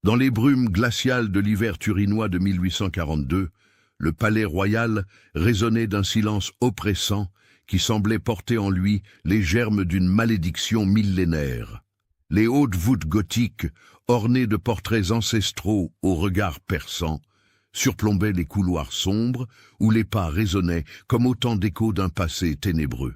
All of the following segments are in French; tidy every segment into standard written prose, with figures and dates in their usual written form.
Dans les brumes glaciales de l'hiver turinois de 1842, le palais royal résonnait d'un silence oppressant qui semblait porter en lui les germes d'une malédiction millénaire. Les hautes voûtes gothiques, ornées de portraits ancestraux au regard perçant, surplombaient les couloirs sombres où les pas résonnaient comme autant d'échos d'un passé ténébreux.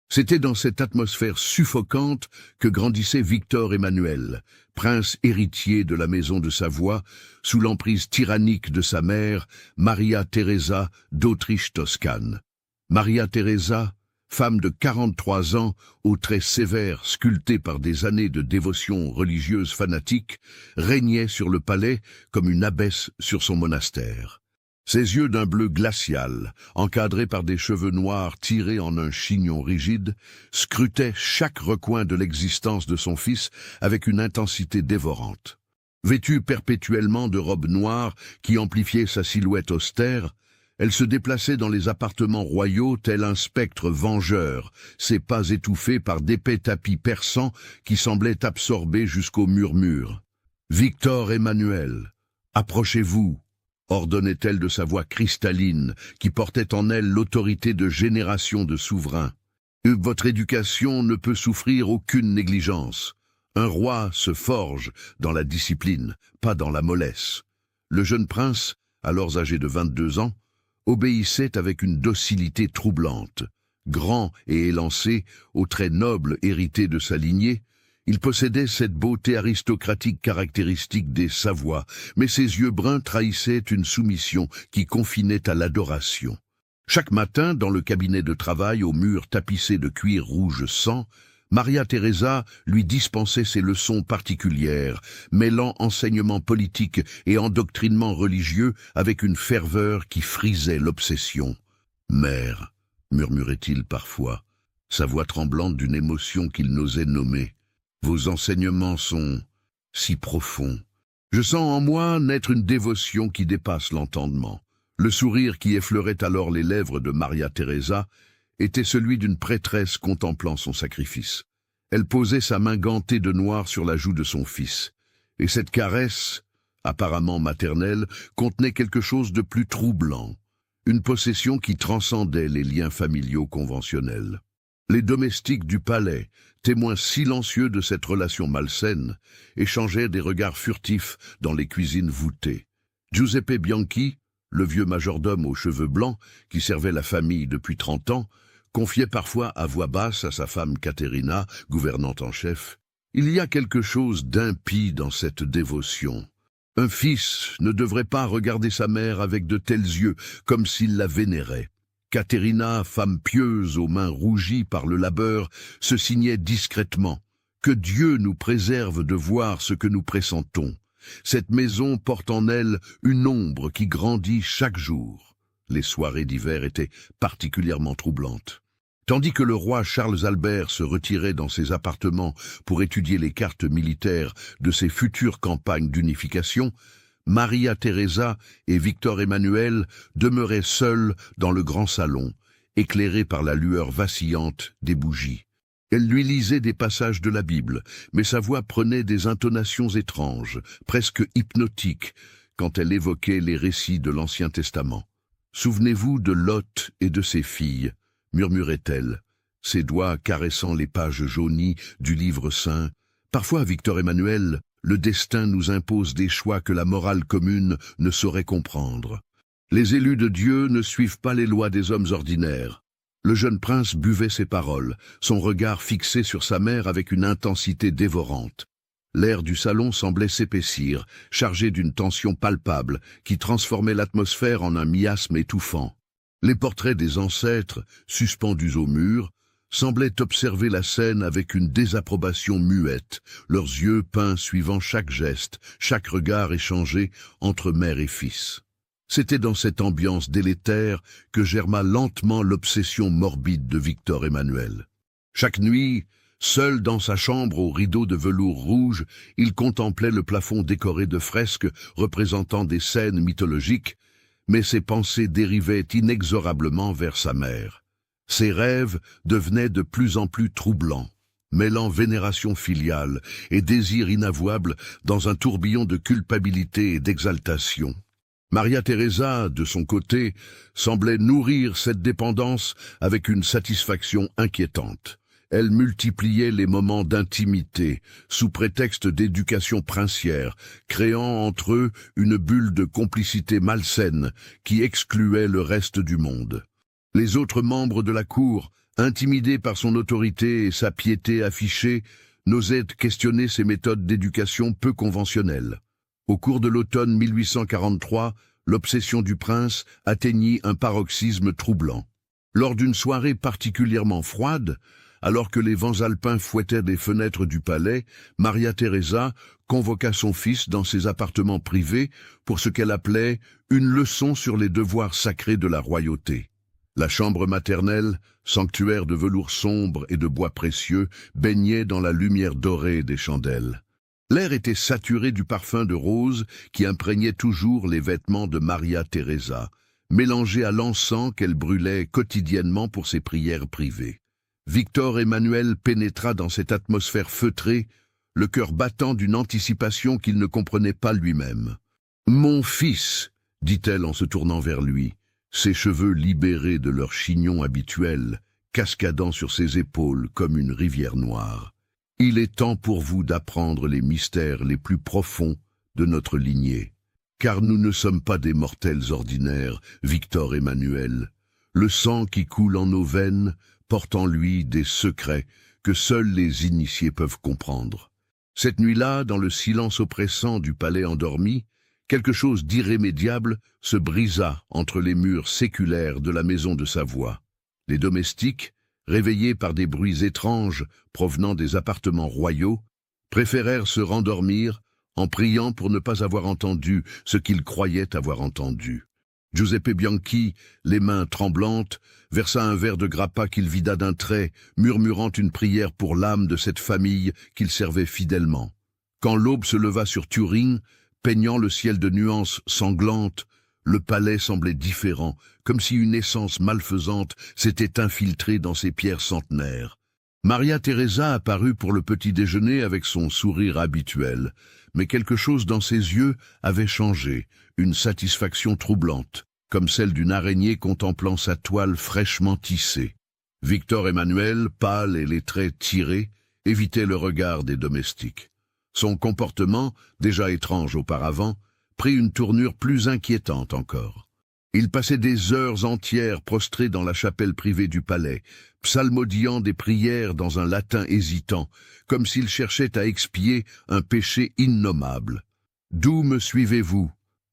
C'était dans cette atmosphère suffocante que grandissait Victor Emmanuel, prince héritier de la maison de Savoie, sous l'emprise tyrannique de sa mère, Maria Thérésa d'Autriche-Toscane. Maria Thérésa, femme de 43 ans, aux traits sévères sculptés par des années de dévotion religieuse fanatique, régnait sur le palais comme une abbesse sur son monastère. Ses yeux d'un bleu glacial, encadrés par des cheveux noirs tirés en un chignon rigide, scrutaient chaque recoin de l'existence de son fils avec une intensité dévorante. Vêtue perpétuellement de robes noires qui amplifiaient sa silhouette austère, elle se déplaçait dans les appartements royaux tel un spectre vengeur, ses pas étouffés par d'épais tapis persans qui semblaient absorbés jusqu'au murmure. « Victor Emmanuel, approchez-vous !» ordonnait-elle de sa voix cristalline, qui portait en elle l'autorité de générations de souverains. Votre éducation ne peut souffrir aucune négligence. Un roi se forge dans la discipline, pas dans la mollesse. Le jeune prince, alors âgé de 22 ans, obéissait avec une docilité troublante. Grand et élancé, aux traits nobles hérités de sa lignée, il possédait cette beauté aristocratique caractéristique des Savoies, mais ses yeux bruns trahissaient une soumission qui confinait à l'adoration. Chaque matin, dans le cabinet de travail aux murs tapissés de cuir rouge sang, Maria Thérésa lui dispensait ses leçons particulières, mêlant enseignement politique et endoctrinement religieux avec une ferveur qui frisait l'obsession. « Mère », murmurait-il parfois, sa voix tremblante d'une émotion qu'il n'osait nommer. Vos enseignements sont si profonds. Je sens en moi naître une dévotion qui dépasse l'entendement. Le sourire qui effleurait alors les lèvres de Maria Thérésa était celui d'une prêtresse contemplant son sacrifice. Elle posait sa main gantée de noir sur la joue de son fils. Et cette caresse, apparemment maternelle, contenait quelque chose de plus troublant. Une possession qui transcendait les liens familiaux conventionnels. Les domestiques du palais, témoins silencieux de cette relation malsaine, échangeaient des regards furtifs dans les cuisines voûtées. Giuseppe Bianchi, le vieux majordome aux cheveux blancs, qui servait la famille depuis 30 ans, confiait parfois à voix basse à sa femme Caterina, gouvernante en chef. Il y a quelque chose d'impie dans cette dévotion. Un fils ne devrait pas regarder sa mère avec de tels yeux, comme s'il la vénérait. Caterina, femme pieuse aux mains rougies par le labeur, se signait discrètement. Que Dieu nous préserve de voir ce que nous pressentons. Cette maison porte en elle une ombre qui grandit chaque jour. Les soirées d'hiver étaient particulièrement troublantes. Tandis que le roi Charles Albert se retirait dans ses appartements pour étudier les cartes militaires de ses futures campagnes d'unification, Maria Thérésa et Victor Emmanuel demeuraient seuls dans le grand salon, éclairés par la lueur vacillante des bougies. Elle lui lisait des passages de la Bible, mais sa voix prenait des intonations étranges, presque hypnotiques, quand elle évoquait les récits de l'Ancien Testament. « Souvenez-vous de Lot et de ses filles », murmurait-elle, ses doigts caressant les pages jaunies du livre saint. Parfois, Victor Emmanuel, le destin nous impose des choix que la morale commune ne saurait comprendre. Les élus de Dieu ne suivent pas les lois des hommes ordinaires. Le jeune prince buvait ses paroles, son regard fixé sur sa mère avec une intensité dévorante. L'air du salon semblait s'épaissir, chargé d'une tension palpable qui transformait l'atmosphère en un miasme étouffant. Les portraits des ancêtres, suspendus au mur, semblaient observer la scène avec une désapprobation muette, leurs yeux peints suivant chaque geste, chaque regard échangé entre mère et fils. C'était dans cette ambiance délétère que germa lentement l'obsession morbide de Victor Emmanuel. Chaque nuit, seul dans sa chambre aux rideaux de velours rouge, il contemplait le plafond décoré de fresques représentant des scènes mythologiques, mais ses pensées dérivaient inexorablement vers sa mère. Ses rêves devenaient de plus en plus troublants. mêlant vénération filiale et désir inavouable dans un tourbillon de culpabilité et d'exaltation. Maria Teresa, de son côté, semblait nourrir cette dépendance avec une satisfaction inquiétante. Elle multipliait les moments d'intimité, sous prétexte d'éducation princière, créant entre eux une bulle de complicité malsaine qui excluait le reste du monde. Les autres membres de la cour, intimidés par son autorité et sa piété affichée, n'osaient questionner ses méthodes d'éducation peu conventionnelles. Au cours de l'automne 1843, l'obsession du prince atteignit un paroxysme troublant. Lors d'une soirée particulièrement froide, alors que les vents alpins fouettaient des fenêtres du palais, Maria Teresa convoqua son fils dans ses appartements privés pour ce qu'elle appelait une leçon sur les devoirs sacrés de la royauté. La chambre maternelle, sanctuaire de velours sombre et de bois précieux, baignait dans la lumière dorée des chandelles. L'air était saturé du parfum de rose qui imprégnait toujours les vêtements de Maria Teresa, mélangé à l'encens qu'elle brûlait quotidiennement pour ses prières privées. Victor Emmanuel pénétra dans cette atmosphère feutrée, le cœur battant d'une anticipation qu'il ne comprenait pas lui-même. « Mon fils !» dit-elle en se tournant vers lui, ses cheveux libérés de leur chignon habituel, cascadant sur ses épaules comme une rivière noire. « Il est temps pour vous d'apprendre les mystères les plus profonds de notre lignée. Car nous ne sommes pas des mortels ordinaires, Victor Emmanuel. Le sang qui coule en nos veines porte en lui des secrets que seuls les initiés peuvent comprendre. Cette nuit-là, dans le silence oppressant du palais endormi, quelque chose d'irrémédiable se brisa entre les murs séculaires de la maison de Savoie. Les domestiques, réveillés par des bruits étranges provenant des appartements royaux, préférèrent se rendormir en priant pour ne pas avoir entendu ce qu'ils croyaient avoir entendu. Giuseppe Bianchi, les mains tremblantes, versa un verre de grappa qu'il vida d'un trait, murmurant une prière pour l'âme de cette famille qu'il servait fidèlement. Quand l'aube se leva sur Turin, peignant le ciel de nuances sanglantes, le palais semblait différent, comme si une essence malfaisante s'était infiltrée dans ses pierres centenaires. Maria Teresa apparut pour le petit déjeuner avec son sourire habituel, mais quelque chose dans ses yeux avait changé, une satisfaction troublante, comme celle d'une araignée contemplant sa toile fraîchement tissée. Victor Emmanuel, pâle et les traits tirés, évitait le regard des domestiques. Son comportement, déjà étrange auparavant, prit une tournure plus inquiétante encore. Il passait des heures entières prostré dans la chapelle privée du palais, psalmodiant des prières dans un latin hésitant, comme s'il cherchait à expier un péché innommable. D'où me suivez-vous?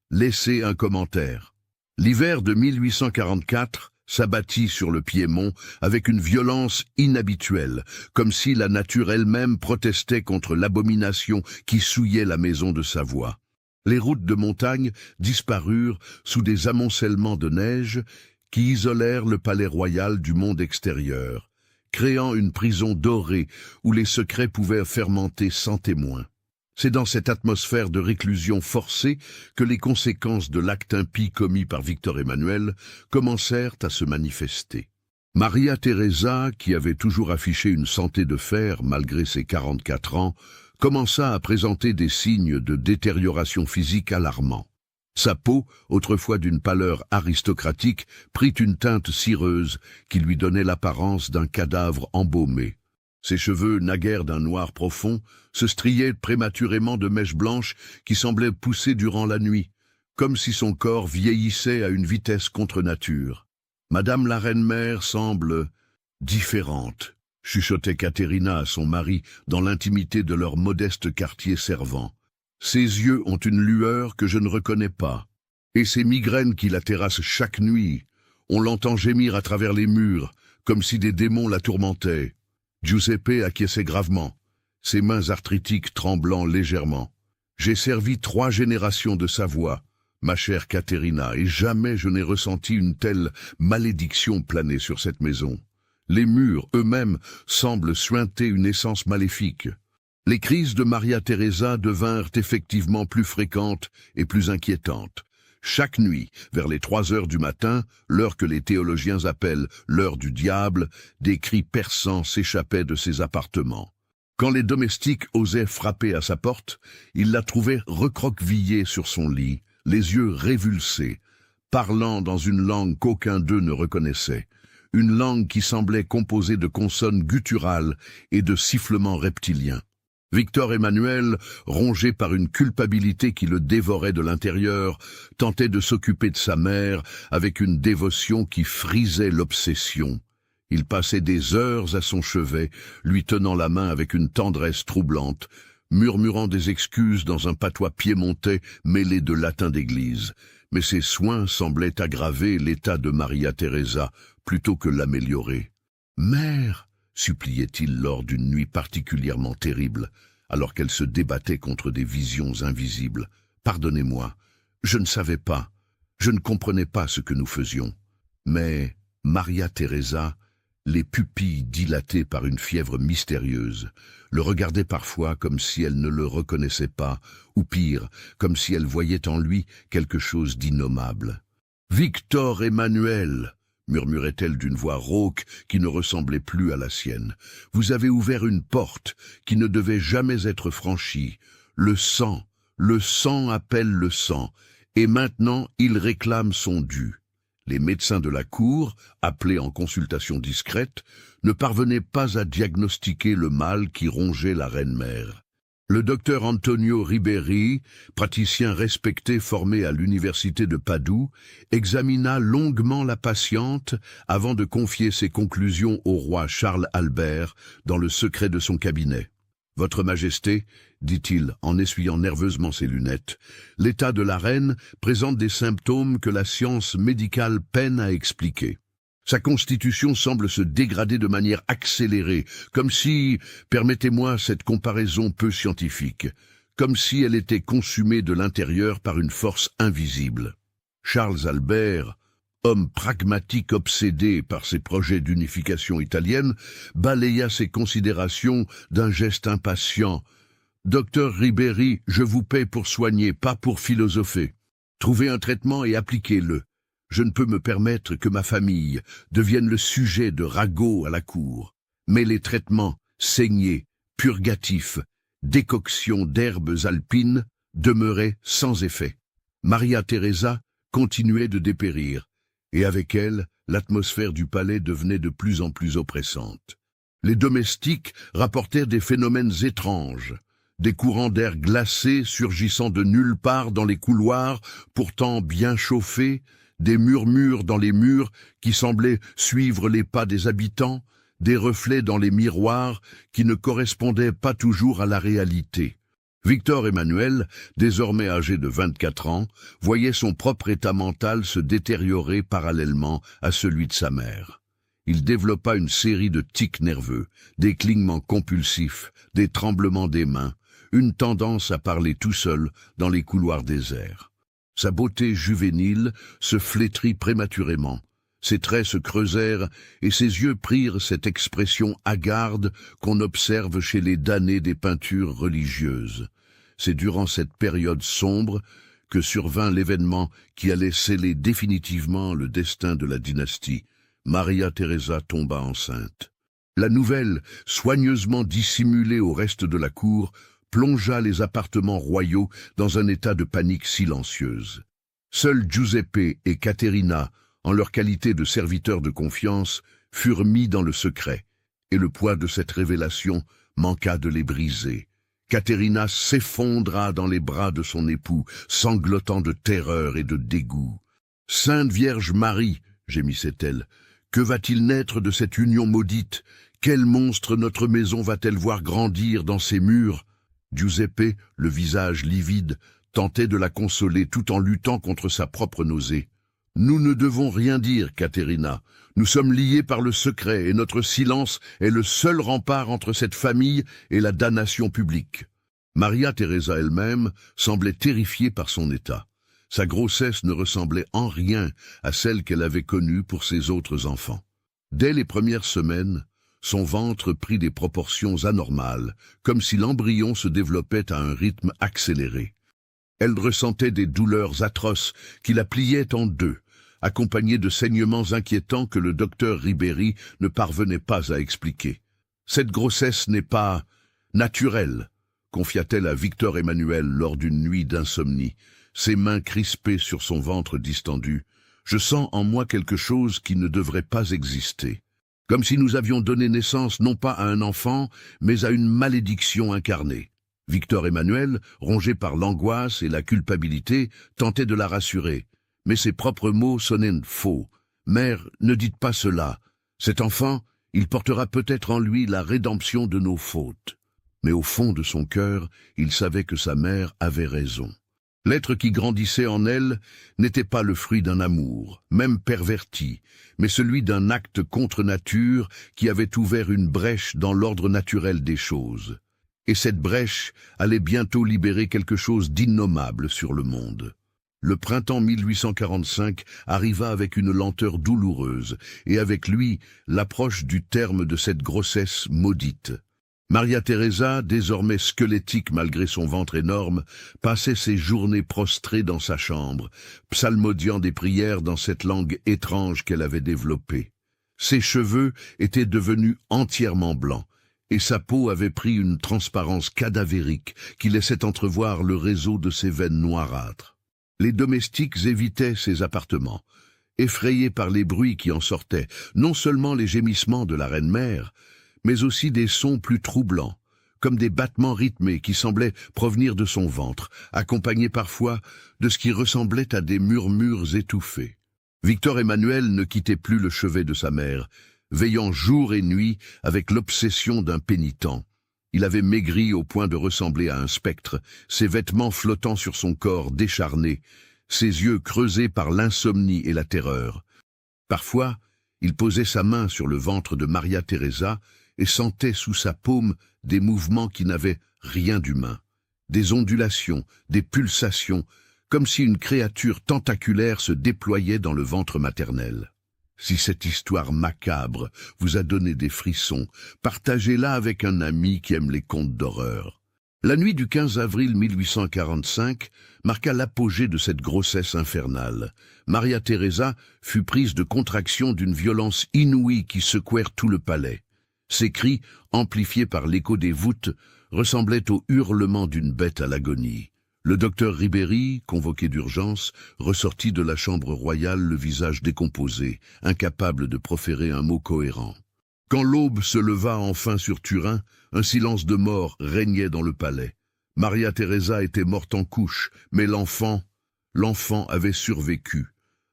Laissez un commentaire. L'hiver de 1844 s'abattit sur le Piémont avec une violence inhabituelle, comme si la nature elle-même protestait contre l'abomination qui souillait la maison de Savoie. Les routes de montagne disparurent sous des amoncellements de neige qui isolèrent le palais royal du monde extérieur, créant une prison dorée où les secrets pouvaient fermenter sans témoin. C'est dans cette atmosphère de réclusion forcée que les conséquences de l'acte impie commis par Victor Emmanuel commencèrent à se manifester. Maria Teresa, qui avait toujours affiché une santé de fer malgré ses 44 ans, commença à présenter des signes de détérioration physique alarmants. Sa peau, autrefois d'une pâleur aristocratique, prit une teinte cireuse qui lui donnait l'apparence d'un cadavre embaumé. Ses cheveux, naguère d'un noir profond, se striaient prématurément de mèches blanches qui semblaient pousser durant la nuit, comme si son corps vieillissait à une vitesse contre nature. « Madame la reine-mère semble différente », chuchotait Caterina à son mari dans l'intimité de leur modeste quartier servant. Ses yeux ont une lueur que je ne reconnais pas, et ces migraines qui la terrassent chaque nuit, on l'entend gémir à travers les murs, comme si des démons la tourmentaient. Giuseppe acquiesçait gravement, ses mains arthritiques tremblant légèrement. J'ai servi 3 générations de Savoie, ma chère Caterina, et jamais je n'ai ressenti une telle malédiction planer sur cette maison. Les murs eux-mêmes semblent suinter une essence maléfique. Les crises de Maria Teresa devinrent effectivement plus fréquentes et plus inquiétantes, Chaque nuit, vers les 3 heures du matin, l'heure que les théologiens appellent l'heure du diable, des cris perçants s'échappaient de ses appartements. Quand les domestiques osaient frapper à sa porte, ils la trouvaient recroquevillée sur son lit, les yeux révulsés, parlant dans une langue qu'aucun d'eux ne reconnaissait, une langue qui semblait composée de consonnes gutturales et de sifflements reptiliens. Victor Emmanuel, rongé par une culpabilité qui le dévorait de l'intérieur, tentait de s'occuper de sa mère avec une dévotion qui frisait l'obsession. Il passait des heures à son chevet, lui tenant la main avec une tendresse troublante, murmurant des excuses dans un patois piémontais mêlé de latin d'église. Mais ses soins semblaient aggraver l'état de Maria Teresa plutôt que l'améliorer. « Mère !» suppliait-il lors d'une nuit particulièrement terrible, alors qu'elle se débattait contre des visions invisibles. « Pardonnez-moi, je ne savais pas, je ne comprenais pas ce que nous faisions. » Mais Maria Teresa, les pupilles dilatées par une fièvre mystérieuse, le regardait parfois comme si elle ne le reconnaissait pas, ou pire, comme si elle voyait en lui quelque chose d'innommable. « Victor Emmanuel !» murmurait-elle d'une voix rauque qui ne ressemblait plus à la sienne. « Vous avez ouvert une porte qui ne devait jamais être franchie. Le sang appelle le sang, et maintenant il réclame son dû. » Les médecins de la cour, appelés en consultation discrète, ne parvenaient pas à diagnostiquer le mal qui rongeait la reine-mère. Le docteur Antonio Riberi, praticien respecté formé à l'université de Padoue, examina longuement la patiente avant de confier ses conclusions au roi Charles Albert dans le secret de son cabinet. « Votre Majesté, dit-il en essuyant nerveusement ses lunettes, l'état de la reine présente des symptômes que la science médicale peine à expliquer. Sa constitution semble se dégrader de manière accélérée, comme si, permettez-moi cette comparaison peu scientifique, comme si elle était consumée de l'intérieur par une force invisible. » Charles Albert, homme pragmatique obsédé par ses projets d'unification italienne, balaya ses considérations d'un geste impatient. « Docteur Riberi, je vous paie pour soigner, pas pour philosopher. Trouvez un traitement et appliquez-le. Je ne peux me permettre que ma famille devienne le sujet de ragots à la cour. Mais les traitements, saignées, purgatifs, décoctions d'herbes alpines demeuraient sans effet. Maria Teresa continuait de dépérir, et avec elle, l'atmosphère du palais devenait de plus en plus oppressante. Les domestiques rapportèrent des phénomènes étranges, des courants d'air glacés surgissant de nulle part dans les couloirs, pourtant bien chauffés, des murmures dans les murs qui semblaient suivre les pas des habitants, des reflets dans les miroirs qui ne correspondaient pas toujours à la réalité. Victor Emmanuel, désormais âgé de 24 ans, voyait son propre état mental se détériorer parallèlement à celui de sa mère. Il développa une série de tics nerveux, des clignements compulsifs, des tremblements des mains, une tendance à parler tout seul dans les couloirs déserts. Sa beauté juvénile se flétrit prématurément, ses traits se creusèrent et ses yeux prirent cette expression hagarde qu'on observe chez les damnés des peintures religieuses. C'est durant cette période sombre que survint l'événement qui allait sceller définitivement le destin de la dynastie. Maria Teresa tomba enceinte. La nouvelle, soigneusement dissimulée au reste de la cour, plongea les appartements royaux dans un état de panique silencieuse. Seuls Giuseppe et Caterina, en leur qualité de serviteurs de confiance, furent mis dans le secret, et le poids de cette révélation manqua de les briser. Caterina s'effondra dans les bras de son époux, sanglotant de terreur et de dégoût. « Sainte Vierge Marie !» gémissait-elle. « Que va-t-il naître de cette union maudite? Quel monstre notre maison va-t-elle voir grandir dans ses murs ?» Giuseppe, le visage livide, tentait de la consoler tout en luttant contre sa propre nausée. « Nous ne devons rien dire, Caterina. Nous sommes liés par le secret et notre silence est le seul rempart entre cette famille et la damnation publique. » Maria Teresa elle-même semblait terrifiée par son état. Sa grossesse ne ressemblait en rien à celle qu'elle avait connue pour ses autres enfants. Dès les premières semaines, son ventre prit des proportions anormales, comme si l'embryon se développait à un rythme accéléré. Elle ressentait des douleurs atroces qui la pliaient en deux, accompagnées de saignements inquiétants que le docteur Ribéry ne parvenait pas à expliquer. « Cette grossesse n'est pas naturelle », confia-t-elle à Victor Emmanuel lors d'une nuit d'insomnie, ses mains crispées sur son ventre distendu. « Je sens en moi quelque chose qui ne devrait pas exister. Comme si nous avions donné naissance non pas à un enfant, mais à une malédiction incarnée. » Victor Emmanuel, rongé par l'angoisse et la culpabilité, tentait de la rassurer. Mais ses propres mots sonnaient faux. « Mère, ne dites pas cela. Cet enfant, il portera peut-être en lui la rédemption de nos fautes. » Mais au fond de son cœur, il savait que sa mère avait raison. L'être qui grandissait en elle n'était pas le fruit d'un amour, même perverti, mais celui d'un acte contre nature qui avait ouvert une brèche dans l'ordre naturel des choses. Et cette brèche allait bientôt libérer quelque chose d'innommable sur le monde. Le printemps 1845 arriva avec une lenteur douloureuse, et avec lui l'approche du terme de cette grossesse maudite. Maria Teresa, désormais squelettique malgré son ventre énorme, passait ses journées prostrée dans sa chambre, psalmodiant des prières dans cette langue étrange qu'elle avait développée. Ses cheveux étaient devenus entièrement blancs, et sa peau avait pris une transparence cadavérique qui laissait entrevoir le réseau de ses veines noirâtres. Les domestiques évitaient ses appartements, effrayés par les bruits qui en sortaient, non seulement les gémissements de la reine-mère, mais aussi des sons plus troublants, comme des battements rythmés qui semblaient provenir de son ventre, accompagnés parfois de ce qui ressemblait à des murmures étouffés. Victor Emmanuel ne quittait plus le chevet de sa mère, veillant jour et nuit avec l'obsession d'un pénitent. Il avait maigri au point de ressembler à un spectre, ses vêtements flottant sur son corps décharné, ses yeux creusés par l'insomnie et la terreur. Parfois, il posait sa main sur le ventre de Maria Teresa et sentait sous sa paume des mouvements qui n'avaient rien d'humain, des ondulations, des pulsations, comme si une créature tentaculaire se déployait dans le ventre maternel. Si cette histoire macabre vous a donné des frissons, partagez-la avec un ami qui aime les contes d'horreur. La nuit du 15 avril 1845 marqua l'apogée de cette grossesse infernale. Maria Teresa fut prise de contractions d'une violence inouïe qui secouèrent tout le palais. Ses cris, amplifiés par l'écho des voûtes, ressemblaient aux hurlements d'une bête à l'agonie. Le docteur Ribéry, convoqué d'urgence, ressortit de la chambre royale le visage décomposé, incapable de proférer un mot cohérent. Quand l'aube se leva enfin sur Turin, un silence de mort régnait dans le palais. Maria Teresa était morte en couche, mais l'enfant avait survécu.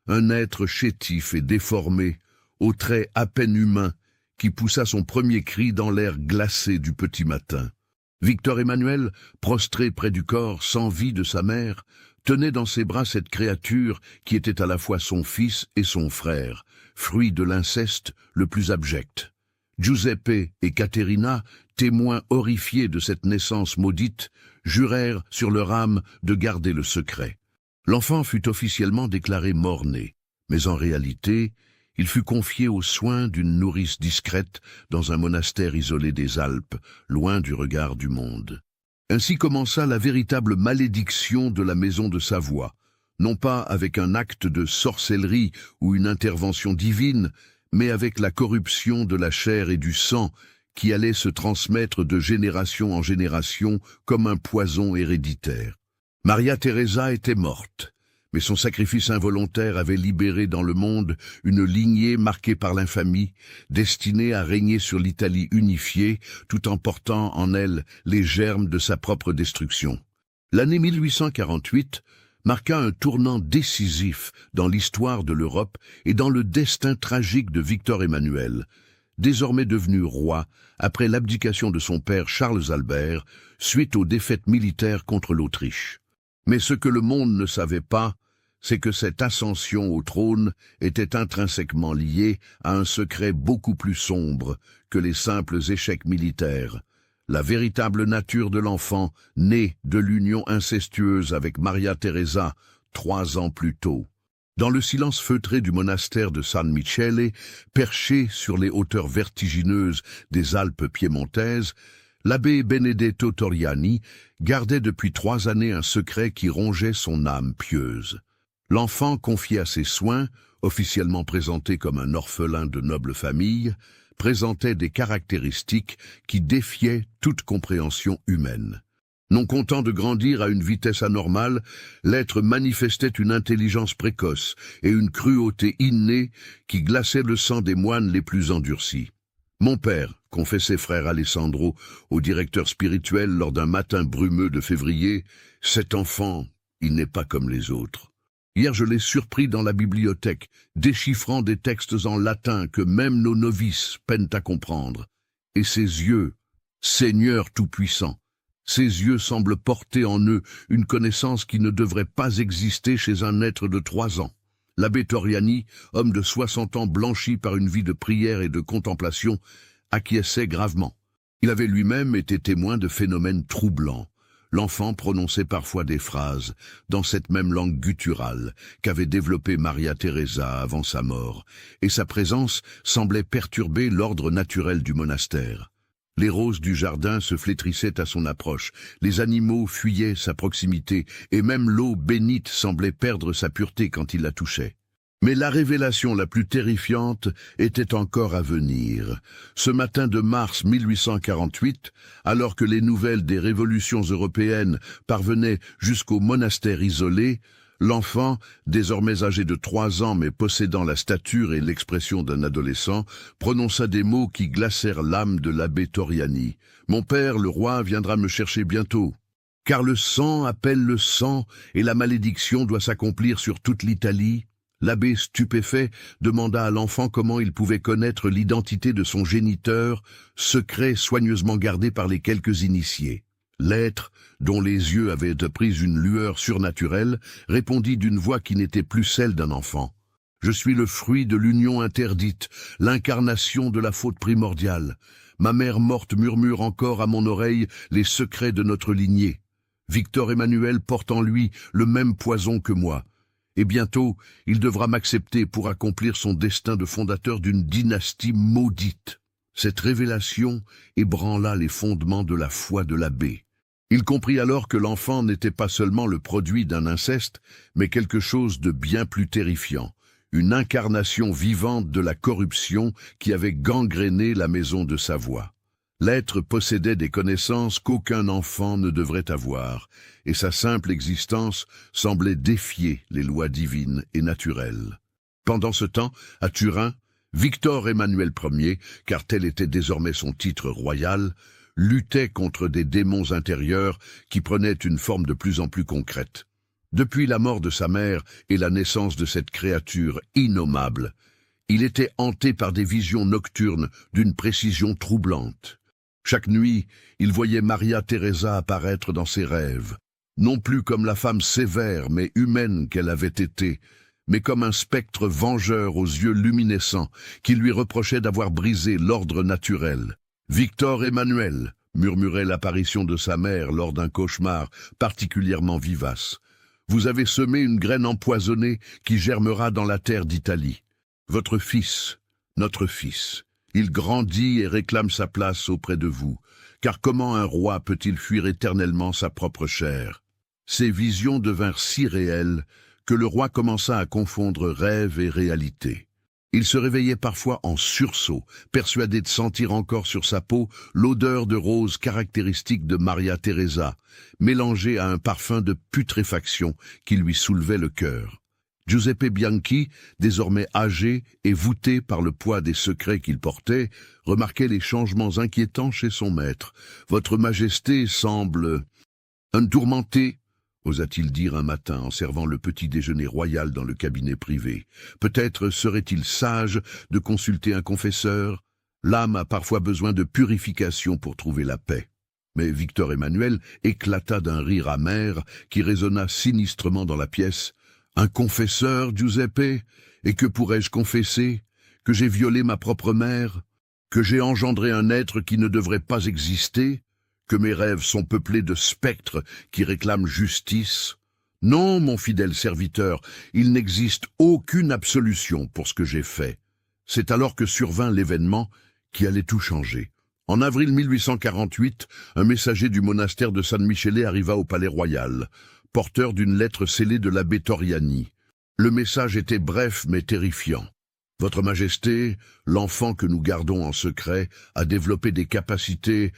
Un être chétif et déformé, aux traits à peine humains, qui poussa son premier cri dans l'air glacé du petit matin. Victor Emmanuel, prostré près du corps sans vie de sa mère, tenait dans ses bras cette créature qui était à la fois son fils et son frère, fruit de l'inceste le plus abject. Giuseppe et Caterina, témoins horrifiés de cette naissance maudite, jurèrent sur leur âme de garder le secret. L'enfant fut officiellement déclaré mort-né, mais en réalité, il fut confié aux soins d'une nourrice discrète dans un monastère isolé des Alpes, loin du regard du monde. Ainsi commença la véritable malédiction de la maison de Savoie, non pas avec un acte de sorcellerie ou une intervention divine, mais avec la corruption de la chair et du sang qui allait se transmettre de génération en génération comme un poison héréditaire. Maria Teresa était morte, mais son sacrifice involontaire avait libéré dans le monde une lignée marquée par l'infamie, destinée à régner sur l'Italie unifiée, tout en portant en elle les germes de sa propre destruction. L'année 1848 marqua un tournant décisif dans l'histoire de l'Europe et dans le destin tragique de Victor Emmanuel, désormais devenu roi après l'abdication de son père Charles Albert, suite aux défaites militaires contre l'Autriche. Mais ce que le monde ne savait pas, c'est que cette ascension au trône était intrinsèquement liée à un secret beaucoup plus sombre que les simples échecs militaires. La véritable nature de l'enfant, né de l'union incestueuse avec Maria Teresa 3 ans plus tôt. Dans le silence feutré du monastère de San Michele, perché sur les hauteurs vertigineuses des Alpes piémontaises, L'abbé Benedetto Toriani gardait depuis 3 années un secret qui rongeait son âme pieuse. L'enfant confié à ses soins, officiellement présenté comme un orphelin de noble famille, présentait des caractéristiques qui défiaient toute compréhension humaine. Non content de grandir à une vitesse anormale, l'être manifestait une intelligence précoce et une cruauté innée qui glaçait le sang des moines les plus endurcis. Mon père, confessait frère Alessandro au directeur spirituel lors d'un matin brumeux de février, cet enfant, il n'est pas comme les autres. Hier je l'ai surpris dans la bibliothèque, déchiffrant des textes en latin que même nos novices peinent à comprendre. Et ses yeux, Seigneur tout-puissant, ses yeux semblent porter en eux une connaissance qui ne devrait pas exister chez un être de 3 ans. L'abbé Toriani, homme de 60 ans blanchi par une vie de prière et de contemplation, acquiesçait gravement. Il avait lui-même été témoin de phénomènes troublants. L'enfant prononçait parfois des phrases, dans cette même langue gutturale qu'avait développée Maria Teresa avant sa mort, et sa présence semblait perturber l'ordre naturel du monastère. Les roses du jardin se flétrissaient à son approche, les animaux fuyaient sa proximité, et même l'eau bénite semblait perdre sa pureté quand il la touchait. Mais la révélation la plus terrifiante était encore à venir. Ce matin de mars 1848, alors que les nouvelles des révolutions européennes parvenaient jusqu'au monastère isolé, l'enfant, désormais âgé de 3 ans mais possédant la stature et l'expression d'un adolescent, prononça des mots qui glacèrent l'âme de l'abbé Toriani. « Mon père, le roi, viendra me chercher bientôt. Car le sang appelle le sang et la malédiction doit s'accomplir sur toute l'Italie. » L'abbé, stupéfait, demanda à l'enfant comment il pouvait connaître l'identité de son géniteur, secret soigneusement gardé par les quelques initiés. L'être, dont les yeux avaient pris une lueur surnaturelle, répondit d'une voix qui n'était plus celle d'un enfant. « Je suis le fruit de l'union interdite, l'incarnation de la faute primordiale. Ma mère morte murmure encore à mon oreille les secrets de notre lignée. Victor Emmanuel porte en lui le même poison que moi. Et bientôt, il devra m'accepter pour accomplir son destin de fondateur d'une dynastie maudite. » Cette révélation ébranla les fondements de la foi de l'abbé. Il comprit alors que l'enfant n'était pas seulement le produit d'un inceste, mais quelque chose de bien plus terrifiant, une incarnation vivante de la corruption qui avait gangréné la maison de Savoie. L'être possédait des connaissances qu'aucun enfant ne devrait avoir, et sa simple existence semblait défier les lois divines et naturelles. Pendant ce temps, à Turin, Victor Emmanuel Ier, car tel était désormais son titre royal, luttait contre des démons intérieurs qui prenaient une forme de plus en plus concrète. Depuis la mort de sa mère et la naissance de cette créature innommable, il était hanté par des visions nocturnes d'une précision troublante. Chaque nuit, il voyait Maria Teresa apparaître dans ses rêves, non plus comme la femme sévère mais humaine qu'elle avait été, mais comme un spectre vengeur aux yeux luminescents qui lui reprochait d'avoir brisé l'ordre naturel. « Victor Emmanuel !» murmurait l'apparition de sa mère lors d'un cauchemar particulièrement vivace. « Vous avez semé une graine empoisonnée qui germera dans la terre d'Italie. Votre fils, notre fils, il grandit et réclame sa place auprès de vous, car comment un roi peut-il fuir éternellement sa propre chair ?» Ces visions devinrent si réelles que le roi commença à confondre rêve et réalité. Il se réveillait parfois en sursaut, persuadé de sentir encore sur sa peau l'odeur de rose caractéristique de Maria Teresa, mélangée à un parfum de putréfaction qui lui soulevait le cœur. Giuseppe Bianchi, désormais âgé et voûté par le poids des secrets qu'il portait, remarquait les changements inquiétants chez son maître. « Votre Majesté semble un tourmenté ?» osa-t-il dire un matin en servant le petit déjeuner royal dans le cabinet privé. Peut-être serait-il sage de consulter un confesseur? L'âme a parfois besoin de purification pour trouver la paix. Mais Victor Emmanuel éclata d'un rire amer qui résonna sinistrement dans la pièce. « Un confesseur, Giuseppe? Et que pourrais-je confesser? Que j'ai violé ma propre mère? Que j'ai engendré un être qui ne devrait pas exister? Que mes rêves sont peuplés de spectres qui réclament justice? Non, mon fidèle serviteur, il n'existe aucune absolution pour ce que j'ai fait. » C'est alors que survint l'événement qui allait tout changer. En avril 1848, un messager du monastère de San Michele arriva au palais royal, porteur d'une lettre scellée de l'abbé Torriani. Le message était bref mais terrifiant. « Votre Majesté, l'enfant que nous gardons en secret a développé des capacités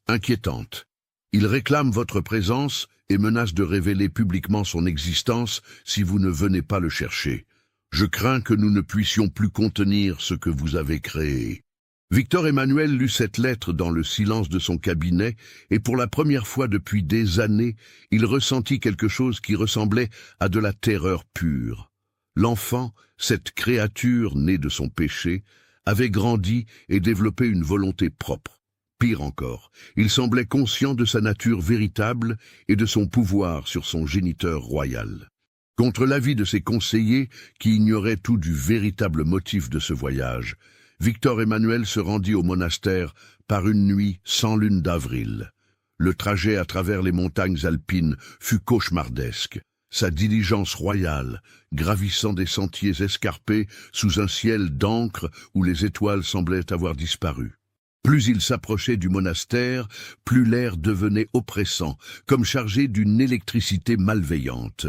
inquiétantes. Il réclame votre présence et menace de révéler publiquement son existence si vous ne venez pas le chercher. Je crains que nous ne puissions plus contenir ce que vous avez créé. » Victor Emmanuel lut cette lettre dans le silence de son cabinet, et pour la première fois depuis des années, il ressentit quelque chose qui ressemblait à de la terreur pure. L'enfant, cette créature née de son péché, avait grandi et développé une volonté propre. Pire encore, il semblait conscient de sa nature véritable et de son pouvoir sur son géniteur royal. Contre l'avis de ses conseillers, qui ignoraient tout du véritable motif de ce voyage, Victor Emmanuel se rendit au monastère par une nuit sans lune d'avril. Le trajet à travers les montagnes alpines fut cauchemardesque. Sa diligence royale, gravissant des sentiers escarpés sous un ciel d'encre où les étoiles semblaient avoir disparu. Plus il s'approchait du monastère, plus l'air devenait oppressant, comme chargé d'une électricité malveillante.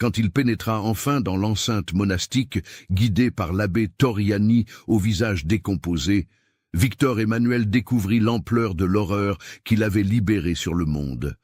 Quand il pénétra enfin dans l'enceinte monastique, guidé par l'abbé Torriani au visage décomposé, Victor Emmanuel découvrit l'ampleur de l'horreur qu'il avait libérée sur le monde.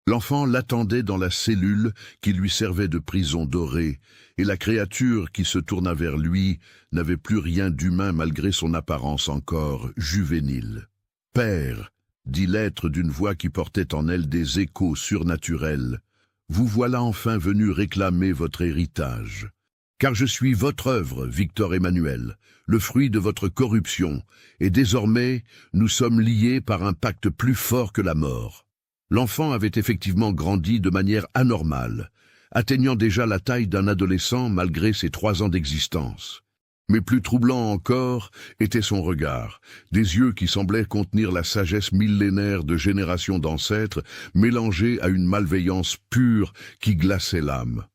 L'enfant l'attendait dans la cellule qui lui servait de prison dorée, et la créature qui se tourna vers lui n'avait plus rien d'humain malgré son apparence encore juvénile. « Père », dit l'être d'une voix qui portait en elle des échos surnaturels, « vous voilà enfin venu réclamer votre héritage. Car je suis votre œuvre, Victor Emmanuel, le fruit de votre corruption, et désormais nous sommes liés par un pacte plus fort que la mort. » L'enfant avait effectivement grandi de manière anormale, atteignant déjà la taille d'un adolescent malgré ses 3 ans d'existence. Mais plus troublant encore était son regard, des yeux qui semblaient contenir la sagesse millénaire de générations d'ancêtres, mélangée à une malveillance pure qui glaçait l'âme.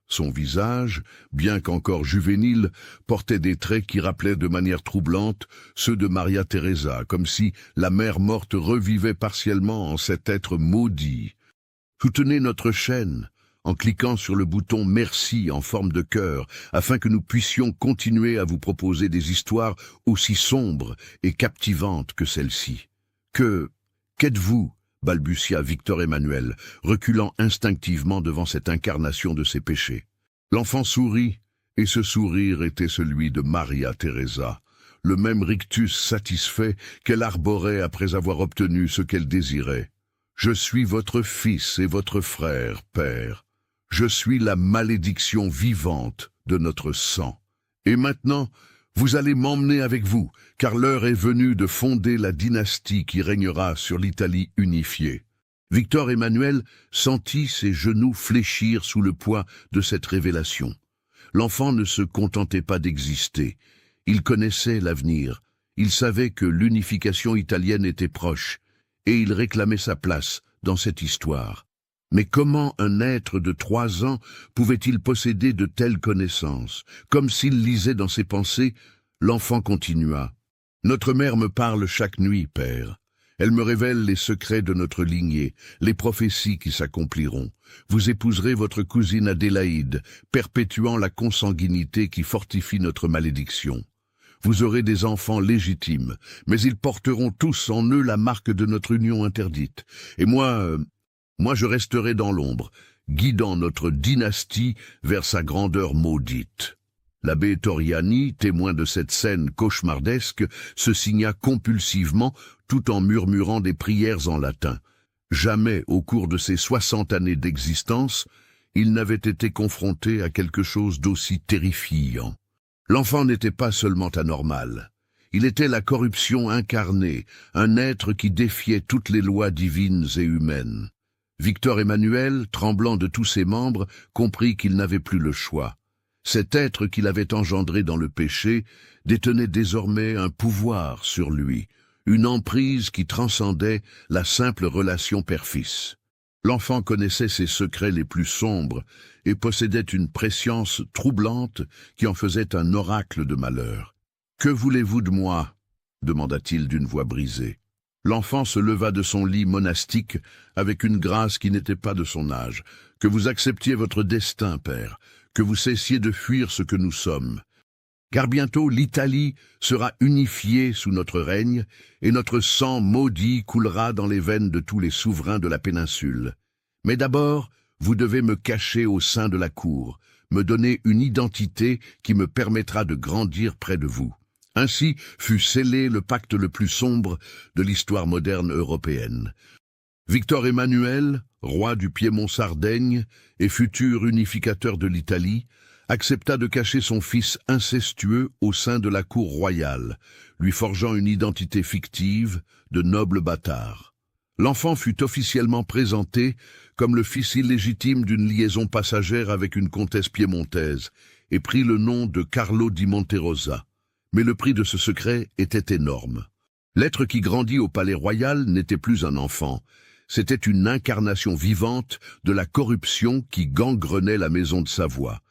Son visage, bien qu'encore juvénile, portait des traits qui rappelaient de manière troublante ceux de Maria Teresa, comme si la mère morte revivait partiellement en cet être maudit. Soutenez notre chaîne en cliquant sur le bouton « Merci » en forme de cœur, afin que nous puissions continuer à vous proposer des histoires aussi sombres et captivantes que celle-ci. Qu'êtes-vous ? Balbutia Victor Emmanuel, reculant instinctivement devant cette incarnation de ses péchés. L'enfant sourit, et ce sourire était celui de Maria Teresa, le même rictus satisfait qu'elle arborait après avoir obtenu ce qu'elle désirait. « Je suis votre fils et votre frère, Père. Je suis la malédiction vivante de notre sang. Et maintenant, vous allez m'emmener avec vous, car l'heure est venue de fonder la dynastie qui régnera sur l'Italie unifiée. » Victor Emmanuel sentit ses genoux fléchir sous le poids de cette révélation. L'enfant ne se contentait pas d'exister. Il connaissait l'avenir. Il savait que l'unification italienne était proche, et il réclamait sa place dans cette histoire. Mais comment un être de 3 ans pouvait-il posséder de telles connaissances? Comme s'il lisait dans ses pensées, l'enfant continua. « Notre mère me parle chaque nuit, Père. Elle me révèle les secrets de notre lignée, les prophéties qui s'accompliront. Vous épouserez votre cousine Adélaïde, perpétuant la consanguinité qui fortifie notre malédiction. Vous aurez des enfants légitimes, mais ils porteront tous en eux la marque de notre union interdite. Et moi, je resterai dans l'ombre, guidant notre dynastie vers sa grandeur maudite. » L'abbé Torriani, témoin de cette scène cauchemardesque, se signa compulsivement tout en murmurant des prières en latin. Jamais, au cours de ses 60 années d'existence, il n'avait été confronté à quelque chose d'aussi terrifiant. L'enfant n'était pas seulement anormal. Il était la corruption incarnée, un être qui défiait toutes les lois divines et humaines. Victor Emmanuel, tremblant de tous ses membres, comprit qu'il n'avait plus le choix. Cet être qu'il avait engendré dans le péché détenait désormais un pouvoir sur lui, une emprise qui transcendait la simple relation père-fils. L'enfant connaissait ses secrets les plus sombres et possédait une prescience troublante qui en faisait un oracle de malheur. « Que voulez-vous de moi ?» demanda-t-il d'une voix brisée. L'enfant se leva de son lit monastique avec une grâce qui n'était pas de son âge. « Que vous acceptiez votre destin, Père, que vous cessiez de fuir ce que nous sommes. Car bientôt l'Italie sera unifiée sous notre règne, et notre sang maudit coulera dans les veines de tous les souverains de la péninsule. Mais d'abord, vous devez me cacher au sein de la cour, me donner une identité qui me permettra de grandir près de vous. » Ainsi fut scellé le pacte le plus sombre de l'histoire moderne européenne. Victor Emmanuel, roi du Piémont-Sardaigne et futur unificateur de l'Italie, accepta de cacher son fils incestueux au sein de la cour royale, lui forgeant une identité fictive de noble bâtard. L'enfant fut officiellement présenté comme le fils illégitime d'une liaison passagère avec une comtesse piémontaise et prit le nom de Carlo di Monterosa. Mais le prix de ce secret était énorme. L'être qui grandit au palais royal n'était plus un enfant, c'était une incarnation vivante de la corruption qui gangrenait la maison de Savoie.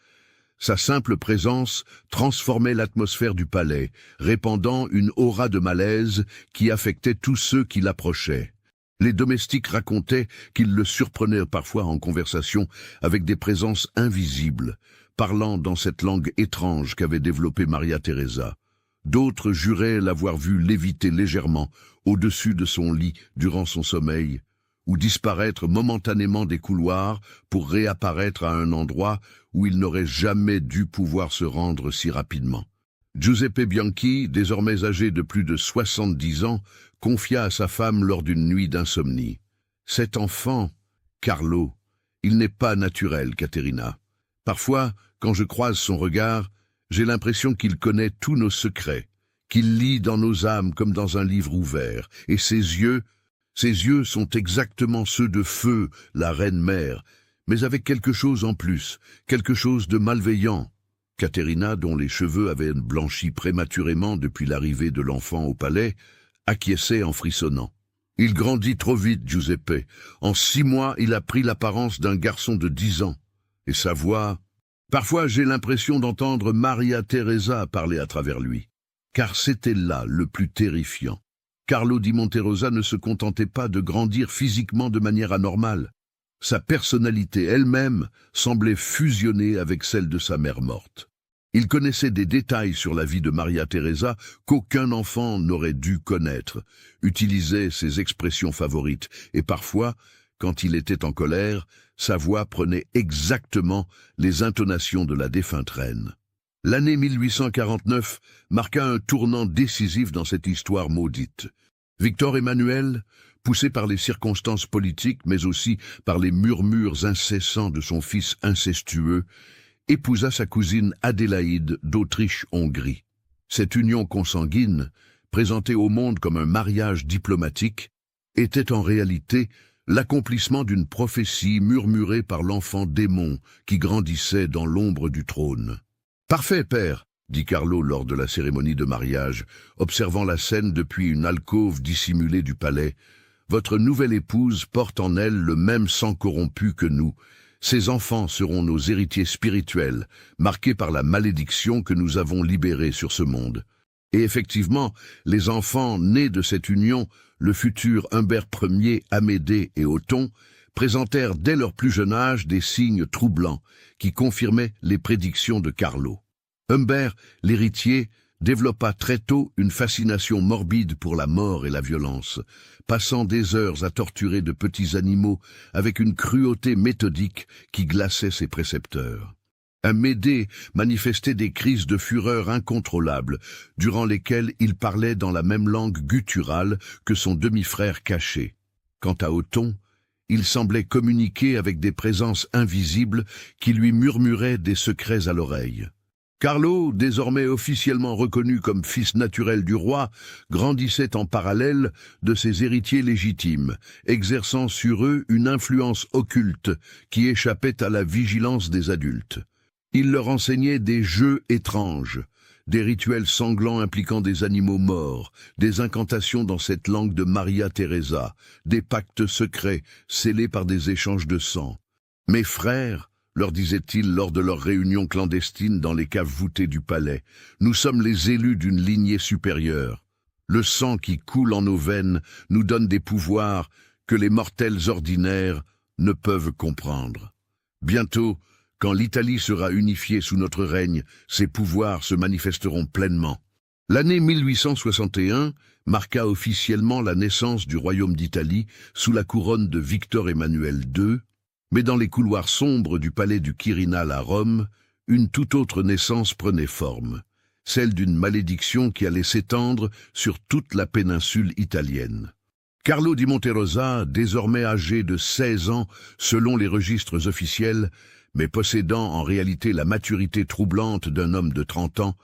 Sa simple présence transformait l'atmosphère du palais, répandant une aura de malaise qui affectait tous ceux qui l'approchaient. Les domestiques racontaient qu'ils le surprenaient parfois en conversation avec des présences invisibles, parlant dans cette langue étrange qu'avait développée Maria Teresa. D'autres juraient l'avoir vu léviter légèrement au-dessus de son lit durant son sommeil, ou disparaître momentanément des couloirs pour réapparaître à un endroit où il n'aurait jamais dû pouvoir se rendre si rapidement. Giuseppe Bianchi, désormais âgé de plus de 70 ans, confia à sa femme lors d'une nuit d'insomnie. « Cet enfant, Carlo, il n'est pas naturel, Caterina. Parfois, quand je croise son regard, j'ai l'impression qu'il connaît tous nos secrets, qu'il lit dans nos âmes comme dans un livre ouvert, et ses yeux sont exactement ceux de Feu, la reine-mère, mais avec quelque chose en plus, quelque chose de malveillant. » Caterina, dont les cheveux avaient blanchi prématurément depuis l'arrivée de l'enfant au palais, acquiesçait en frissonnant. « Il grandit trop vite, Giuseppe. En 6 mois, il a pris l'apparence d'un garçon de 10 ans. Et sa voix... Parfois, j'ai l'impression d'entendre Maria Teresa parler à travers lui. Car c'était là le plus terrifiant. Carlo di Monterosa ne se contentait pas de grandir physiquement de manière anormale. Sa personnalité elle-même semblait fusionner avec celle de sa mère morte. Il connaissait des détails sur la vie de Maria Teresa qu'aucun enfant n'aurait dû connaître, utilisait ses expressions favorites, et parfois, quand il était en colère, sa voix prenait exactement les intonations de la défunte reine. L'année 1849 marqua un tournant décisif dans cette histoire maudite. Victor Emmanuel, poussé par les circonstances politiques mais aussi par les murmures incessants de son fils incestueux, épousa sa cousine Adélaïde d'Autriche-Hongrie. Cette union consanguine, présentée au monde comme un mariage diplomatique, était en réalité l'accomplissement d'une prophétie murmurée par l'enfant démon qui grandissait dans l'ombre du trône. « Parfait, père !» dit Carlo lors de la cérémonie de mariage, observant la scène depuis une alcôve dissimulée du palais. « Votre nouvelle épouse porte en elle le même sang corrompu que nous. Ses enfants seront nos héritiers spirituels, marqués par la malédiction que nous avons libérée sur ce monde. » Et effectivement, les enfants nés de cette union, le futur Humbert Ier, Amédée et Othon, présentèrent dès leur plus jeune âge des signes troublants qui confirmaient les prédictions de Carlo. Humbert, l'héritier, développa très tôt une fascination morbide pour la mort et la violence, passant des heures à torturer de petits animaux avec une cruauté méthodique qui glaçait ses précepteurs. Amédée manifestait des crises de fureur incontrôlables, durant lesquelles il parlait dans la même langue gutturale que son demi-frère caché. Quant à Othon, il semblait communiquer avec des présences invisibles qui lui murmuraient des secrets à l'oreille. Carlo, désormais officiellement reconnu comme fils naturel du roi, grandissait en parallèle de ses héritiers légitimes, exerçant sur eux une influence occulte qui échappait à la vigilance des adultes. Il leur enseignait des jeux étranges, des rituels sanglants impliquant des animaux morts, des incantations dans cette langue de Maria Teresa, des pactes secrets scellés par des échanges de sang. « Mes frères, leur disait-il lors de leur réunion clandestine dans les caves voûtées du palais, nous sommes les élus d'une lignée supérieure. Le sang qui coule en nos veines nous donne des pouvoirs que les mortels ordinaires ne peuvent comprendre. Bientôt, quand l'Italie sera unifiée sous notre règne, ses pouvoirs se manifesteront pleinement. L'année 1861 marqua officiellement la naissance du royaume d'Italie sous la couronne de Victor Emmanuel II, mais dans les couloirs sombres du palais du Quirinal à Rome, une toute autre naissance prenait forme, celle d'une malédiction qui allait s'étendre sur toute la péninsule italienne. Carlo di Monterosa, désormais âgé de 16 ans selon les registres officiels, mais possédant en réalité la maturité troublante d'un homme de 30 ans,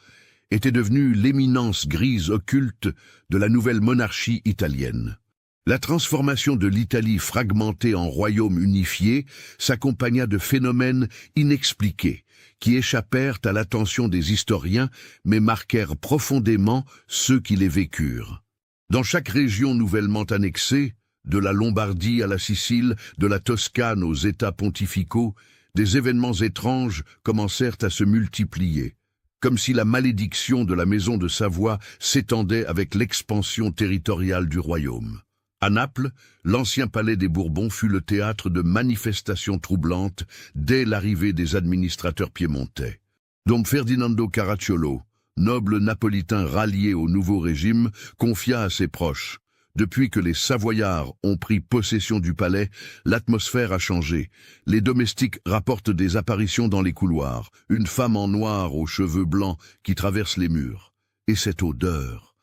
était devenu l'éminence grise occulte de la nouvelle monarchie italienne. La transformation de l'Italie fragmentée en royaume unifié s'accompagna de phénomènes inexpliqués, qui échappèrent à l'attention des historiens, mais marquèrent profondément ceux qui les vécurent. Dans chaque région nouvellement annexée, de la Lombardie à la Sicile, de la Toscane aux États pontificaux, des événements étranges commencèrent à se multiplier, comme si la malédiction de la maison de Savoie s'étendait avec l'expansion territoriale du royaume. À Naples, l'ancien palais des Bourbons fut le théâtre de manifestations troublantes dès l'arrivée des administrateurs piémontais. Dom Ferdinando Caracciolo, noble napolitain rallié au nouveau régime, confia à ses proches: « Depuis que les Savoyards ont pris possession du palais, l'atmosphère a changé. Les domestiques rapportent des apparitions dans les couloirs, une femme en noir aux cheveux blancs qui traverse les murs. Et cette odeur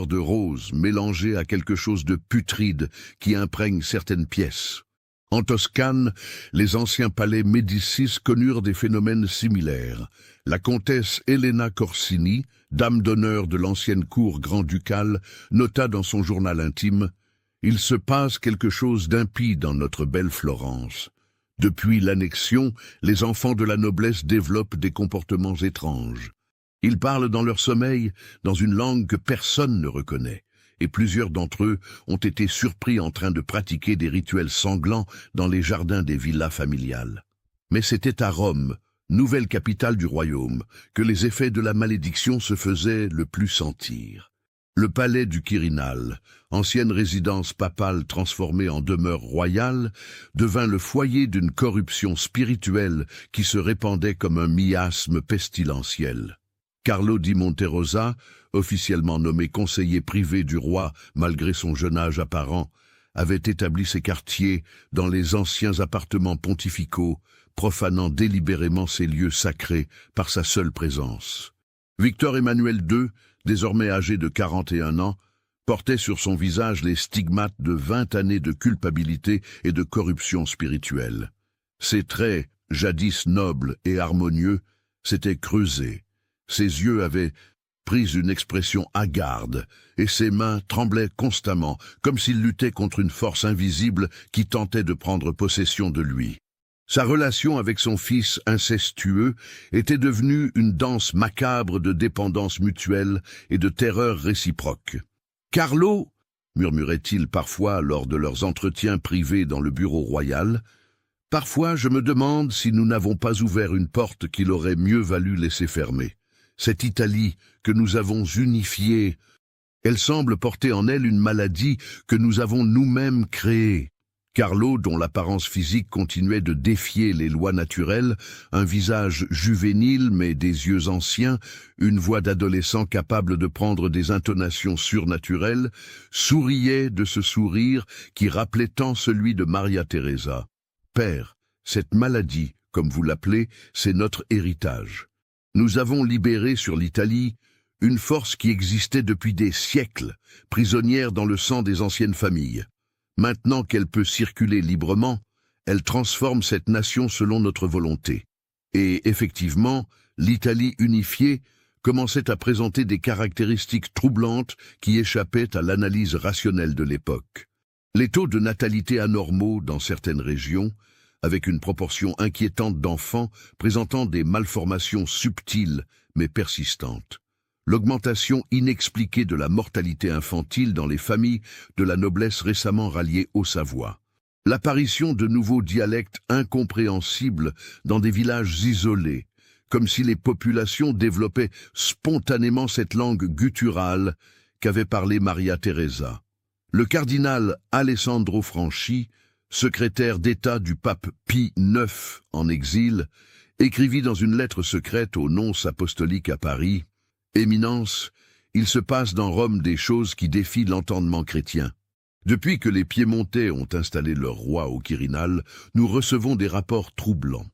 de rose mélangée à quelque chose de putride qui imprègne certaines pièces. » En Toscane, les anciens palais Médicis connurent des phénomènes similaires. La comtesse Elena Corsini, dame d'honneur de l'ancienne cour grand-ducale, nota dans son journal intime: « Il se passe quelque chose d'impie dans notre belle Florence. Depuis l'annexion, les enfants de la noblesse développent des comportements étranges. Ils parlent dans leur sommeil, dans une langue que personne ne reconnaît. Et plusieurs d'entre eux ont été surpris en train de pratiquer des rituels sanglants dans les jardins des villas familiales. Mais c'était à Rome, nouvelle capitale du royaume, que les effets de la malédiction se faisaient le plus sentir. Le palais du Quirinal, ancienne résidence papale transformée en demeure royale, devint le foyer d'une corruption spirituelle qui se répandait comme un miasme pestilentiel. Carlo di Monterosa, officiellement nommé conseiller privé du roi malgré son jeune âge apparent, avait établi ses quartiers dans les anciens appartements pontificaux, profanant délibérément ces lieux sacrés par sa seule présence. Victor Emmanuel II, désormais âgé de 41 ans, portait sur son visage les stigmates de 20 années de culpabilité et de corruption spirituelle. Ses traits, jadis nobles et harmonieux, s'étaient creusés. Ses yeux avaient pris une expression hagarde, et ses mains tremblaient constamment, comme s'il luttait contre une force invisible qui tentait de prendre possession de lui. Sa relation avec son fils incestueux était devenue une danse macabre de dépendance mutuelle et de terreur réciproque. « Carlo » murmurait-il parfois lors de leurs entretiens privés dans le bureau royal, « parfois je me demande si nous n'avons pas ouvert une porte qu'il aurait mieux valu laisser fermer. Cette Italie que nous avons unifiée, elle semble porter en elle une maladie que nous avons nous-mêmes créée. » Carlo, dont l'apparence physique continuait de défier les lois naturelles, un visage juvénile mais des yeux anciens, une voix d'adolescent capable de prendre des intonations surnaturelles, souriait de ce sourire qui rappelait tant celui de Maria Teresa. « Père, cette maladie, comme vous l'appelez, c'est notre héritage. Nous avons libéré sur l'Italie une force qui existait depuis des siècles, prisonnière dans le sang des anciennes familles. Maintenant qu'elle peut circuler librement, elle transforme cette nation selon notre volonté. Et effectivement, l'Italie unifiée commençait à présenter des caractéristiques troublantes qui échappaient à l'analyse rationnelle de l'époque. Les taux de natalité anormaux dans certaines régions, avec une proportion inquiétante d'enfants présentant des malformations subtiles mais persistantes. L'augmentation inexpliquée de la mortalité infantile dans les familles de la noblesse récemment ralliée aux Savoie. L'apparition de nouveaux dialectes incompréhensibles dans des villages isolés, comme si les populations développaient spontanément cette langue gutturale qu'avait parlé Maria Teresa. Le cardinal Alessandro Franchi, secrétaire d'État du pape Pie IX en exil, écrivit dans une lettre secrète au nonce apostolique à Paris « Éminence, il se passe dans Rome des choses qui défient l'entendement chrétien. Depuis que les Piémontais ont installé leur roi au Quirinal, nous recevons des rapports troublants.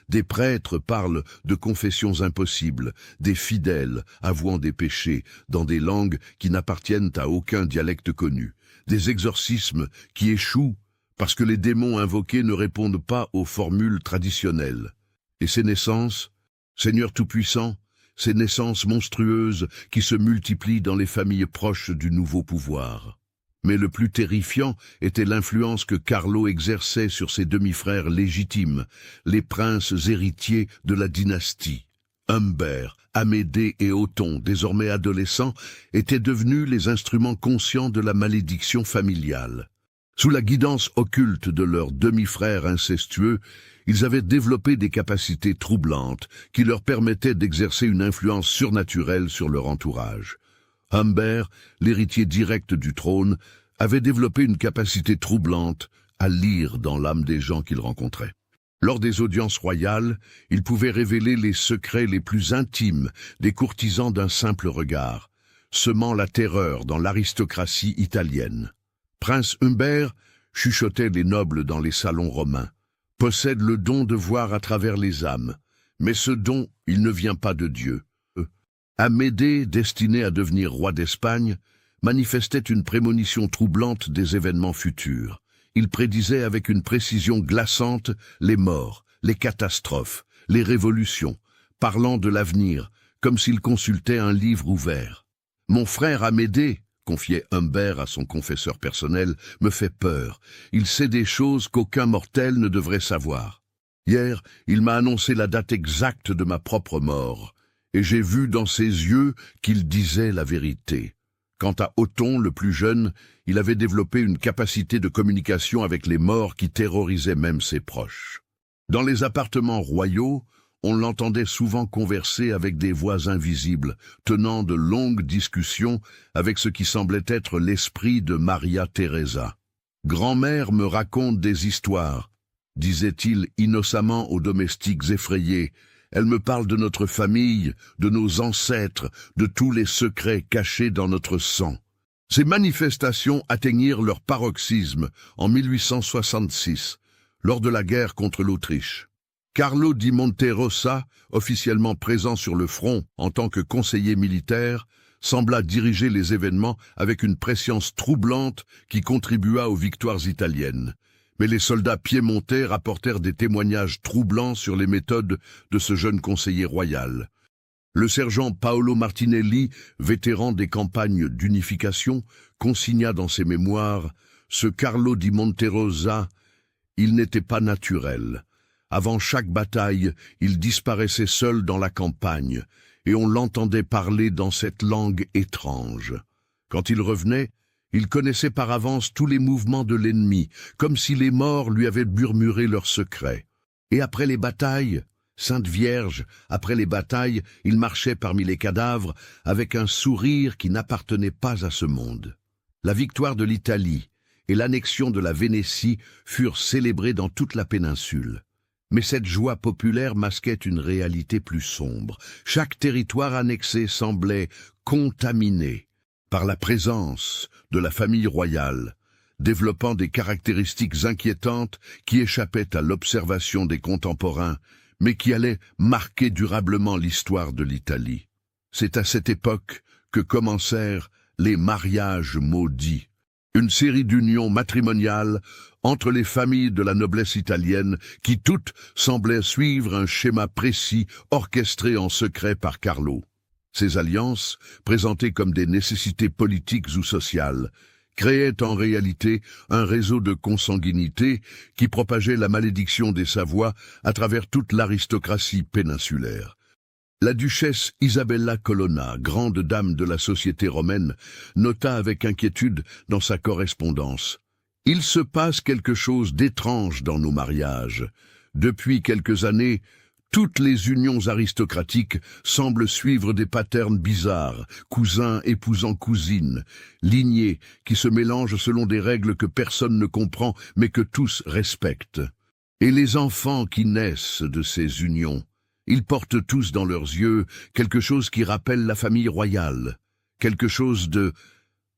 Des prêtres parlent de confessions impossibles, des fidèles avouant des péchés dans des langues qui n'appartiennent à aucun dialecte connu, des exorcismes qui échouent parce que les démons invoqués ne répondent pas aux formules traditionnelles. Et ces naissances, Seigneur Tout-Puissant, ces naissances monstrueuses qui se multiplient dans les familles proches du nouveau pouvoir. Mais le plus terrifiant était l'influence que Carlo exerçait sur ses demi-frères légitimes, les princes héritiers de la dynastie. Humbert, Amédée et Othon, désormais adolescents, étaient devenus les instruments conscients de la malédiction familiale. Sous la guidance occulte de leurs demi-frères incestueux, ils avaient développé des capacités troublantes qui leur permettaient d'exercer une influence surnaturelle sur leur entourage. Humbert, l'héritier direct du trône, avait développé une capacité troublante à lire dans l'âme des gens qu'il rencontrait. Lors des audiences royales, il pouvait révéler les secrets les plus intimes des courtisans d'un simple regard, semant la terreur dans l'aristocratie italienne. Prince Humbert, chuchotaient les nobles dans les salons romains, possède le don de voir à travers les âmes, mais ce don, il ne vient pas de Dieu. Amédée, destiné à devenir roi d'Espagne, manifestait une prémonition troublante des événements futurs. Il prédisait avec une précision glaçante les morts, les catastrophes, les révolutions, parlant de l'avenir, comme s'il consultait un livre ouvert. « Mon frère Amédée, » confiait Humbert à son confesseur personnel, « me fait peur. Il sait des choses qu'aucun mortel ne devrait savoir. Hier, il m'a annoncé la date exacte de ma propre mort. Et j'ai vu dans ses yeux qu'il disait la vérité. Quant à Othon, le plus jeune, il avait développé une capacité de communication avec les morts qui terrorisait même ses proches. Dans les appartements royaux, on l'entendait souvent converser avec des voix invisibles, tenant de longues discussions avec ce qui semblait être l'esprit de Maria Teresa. « Grand-mère me raconte des histoires », disait-il innocemment aux domestiques effrayés. Elle me parle de notre famille, de nos ancêtres, de tous les secrets cachés dans notre sang. Ces manifestations atteignirent leur paroxysme en 1866, lors de la guerre contre l'Autriche. Carlo di Monterossa, officiellement présent sur le front en tant que conseiller militaire, sembla diriger les événements avec une prescience troublante qui contribua aux victoires italiennes. Mais les soldats piémontais rapportèrent des témoignages troublants sur les méthodes de ce jeune conseiller royal. Le sergent Paolo Martinelli, vétéran des campagnes d'unification, consigna dans ses mémoires « Ce Carlo di Monterossa, il n'était pas naturel. Avant chaque bataille, il disparaissait seul dans la campagne, et on l'entendait parler dans cette langue étrange. Quand il revenait, il connaissait par avance tous les mouvements de l'ennemi, comme si les morts lui avaient murmuré leurs secrets. Et après les batailles, Sainte Vierge, après les batailles, il marchait parmi les cadavres avec un sourire qui n'appartenait pas à ce monde. La victoire de l'Italie et l'annexion de la Vénétie furent célébrées dans toute la péninsule. Mais cette joie populaire masquait une réalité plus sombre. Chaque territoire annexé semblait contaminé par la présence de la famille royale, développant des caractéristiques inquiétantes qui échappaient à l'observation des contemporains, mais qui allaient marquer durablement l'histoire de l'Italie. C'est à cette époque que commencèrent les mariages maudits, une série d'unions matrimoniales entre les familles de la noblesse italienne qui toutes semblaient suivre un schéma précis orchestré en secret par Carlo. Ces alliances, présentées comme des nécessités politiques ou sociales, créaient en réalité un réseau de consanguinité qui propageait la malédiction des Savoies à travers toute l'aristocratie péninsulaire. La duchesse Isabella Colonna, grande dame de la société romaine, nota avec inquiétude dans sa correspondance « Il se passe quelque chose d'étrange dans nos mariages. Depuis quelques années, Toutes les unions aristocratiques semblent suivre des patterns bizarres, cousins épousant cousines, lignées qui se mélangent selon des règles que personne ne comprend mais que tous respectent. Et les enfants qui naissent de ces unions, ils portent tous dans leurs yeux quelque chose qui rappelle la famille royale, quelque chose de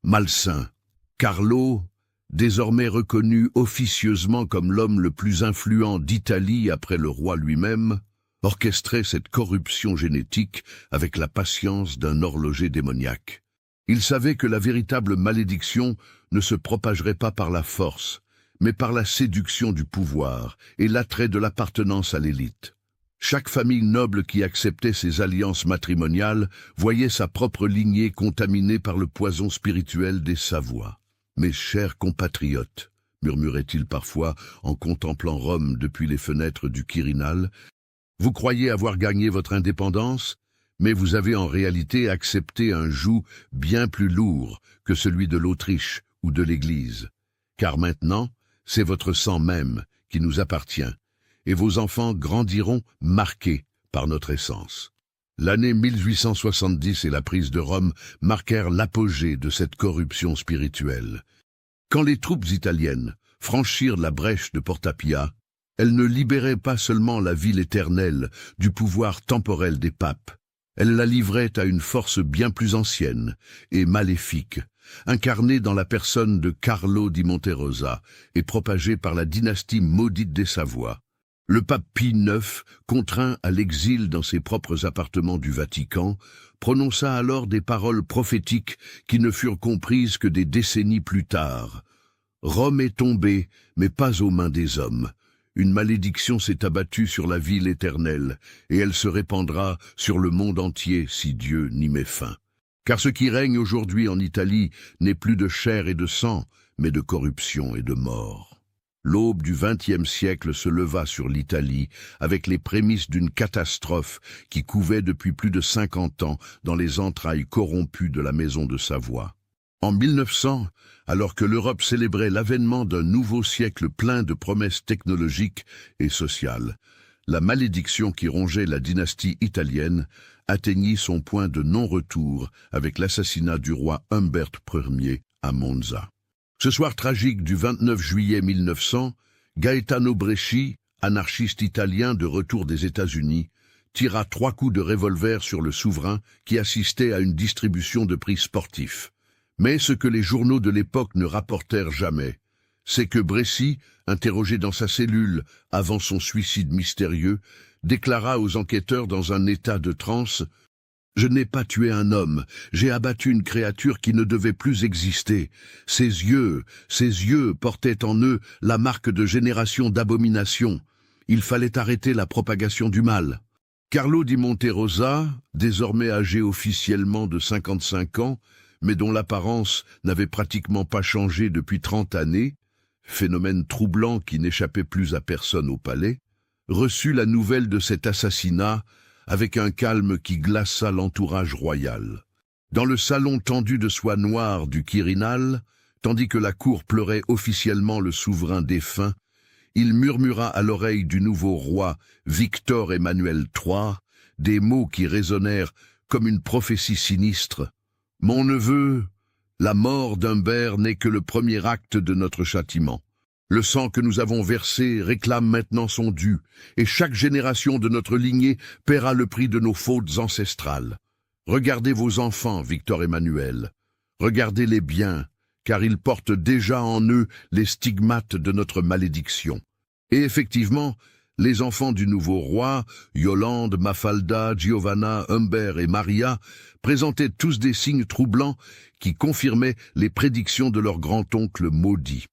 malsain. Carlo, désormais reconnu officieusement comme l'homme le plus influent d'Italie après le roi lui-même, orchestrait cette corruption génétique avec la patience d'un horloger démoniaque. Il savait que la véritable malédiction ne se propagerait pas par la force, mais par la séduction du pouvoir et l'attrait de l'appartenance à l'élite. Chaque famille noble qui acceptait ces alliances matrimoniales voyait sa propre lignée contaminée par le poison spirituel des Savoie. « Mes chers compatriotes », murmurait-il parfois en contemplant Rome depuis les fenêtres du Quirinal, « vous croyez avoir gagné votre indépendance, mais vous avez en réalité accepté un joug bien plus lourd que celui de l'Autriche ou de l'Église. Car maintenant, c'est votre sang même qui nous appartient, et vos enfants grandiront marqués par notre essence. » L'année 1870 et la prise de Rome marquèrent l'apogée de cette corruption spirituelle. Quand les troupes italiennes franchirent la brèche de Porta Pia, elles ne libéraient pas seulement la ville éternelle du pouvoir temporel des papes, elles la livraient à une force bien plus ancienne et maléfique, incarnée dans la personne de Carlo di Monterosa et propagée par la dynastie maudite des Savoie. Le pape Pie IX, contraint à l'exil dans ses propres appartements du Vatican, prononça alors des paroles prophétiques qui ne furent comprises que des décennies plus tard. « Rome est tombée, mais pas aux mains des hommes. Une malédiction s'est abattue sur la ville éternelle, et elle se répandra sur le monde entier si Dieu n'y met fin. Car ce qui règne aujourd'hui en Italie n'est plus de chair et de sang, mais de corruption et de mort. » L'aube du XXe siècle se leva sur l'Italie avec les prémices d'une catastrophe qui couvait depuis plus de 50 ans dans les entrailles corrompues de la maison de Savoie. En 1900, alors que l'Europe célébrait l'avènement d'un nouveau siècle plein de promesses technologiques et sociales, la malédiction qui rongeait la dynastie italienne atteignit son point de non-retour avec l'assassinat du roi Umberto Ier à Monza. Ce soir tragique du 29 juillet 1900, Gaetano Bresci, anarchiste italien de retour des États-Unis, tira 3 coups de revolver sur le souverain qui assistait à une distribution de prix sportifs. Mais ce que les journaux de l'époque ne rapportèrent jamais, c'est que Bresci, interrogé dans sa cellule avant son suicide mystérieux, déclara aux enquêteurs dans un état de transe « Je n'ai pas tué un homme, j'ai abattu une créature qui ne devait plus exister. Ses yeux portaient en eux la marque de générations d'abominations. Il fallait arrêter la propagation du mal. » Carlo di Monterosa, désormais âgé officiellement de 55 ans, mais dont l'apparence n'avait pratiquement pas changé depuis 30 années, phénomène troublant qui n'échappait plus à personne au palais, reçut la nouvelle de cet assassinat avec un calme qui glaça l'entourage royal. Dans le salon tendu de soie noire du Quirinal, tandis que la cour pleurait officiellement le souverain défunt, il murmura à l'oreille du nouveau roi, Victor Emmanuel III, des mots qui résonnèrent comme une prophétie sinistre. « Mon neveu, la mort d'Humbert n'est que le premier acte de notre châtiment. Le sang que nous avons versé réclame maintenant son dû, et chaque génération de notre lignée paiera le prix de nos fautes ancestrales. Regardez vos enfants, Victor Emmanuel. Regardez-les bien, car ils portent déjà en eux les stigmates de notre malédiction. » Et effectivement, les enfants du nouveau roi, Yolande, Mafalda, Giovanna, Humbert et Maria, présentaient tous des signes troublants qui confirmaient les prédictions de leur grand-oncle maudit.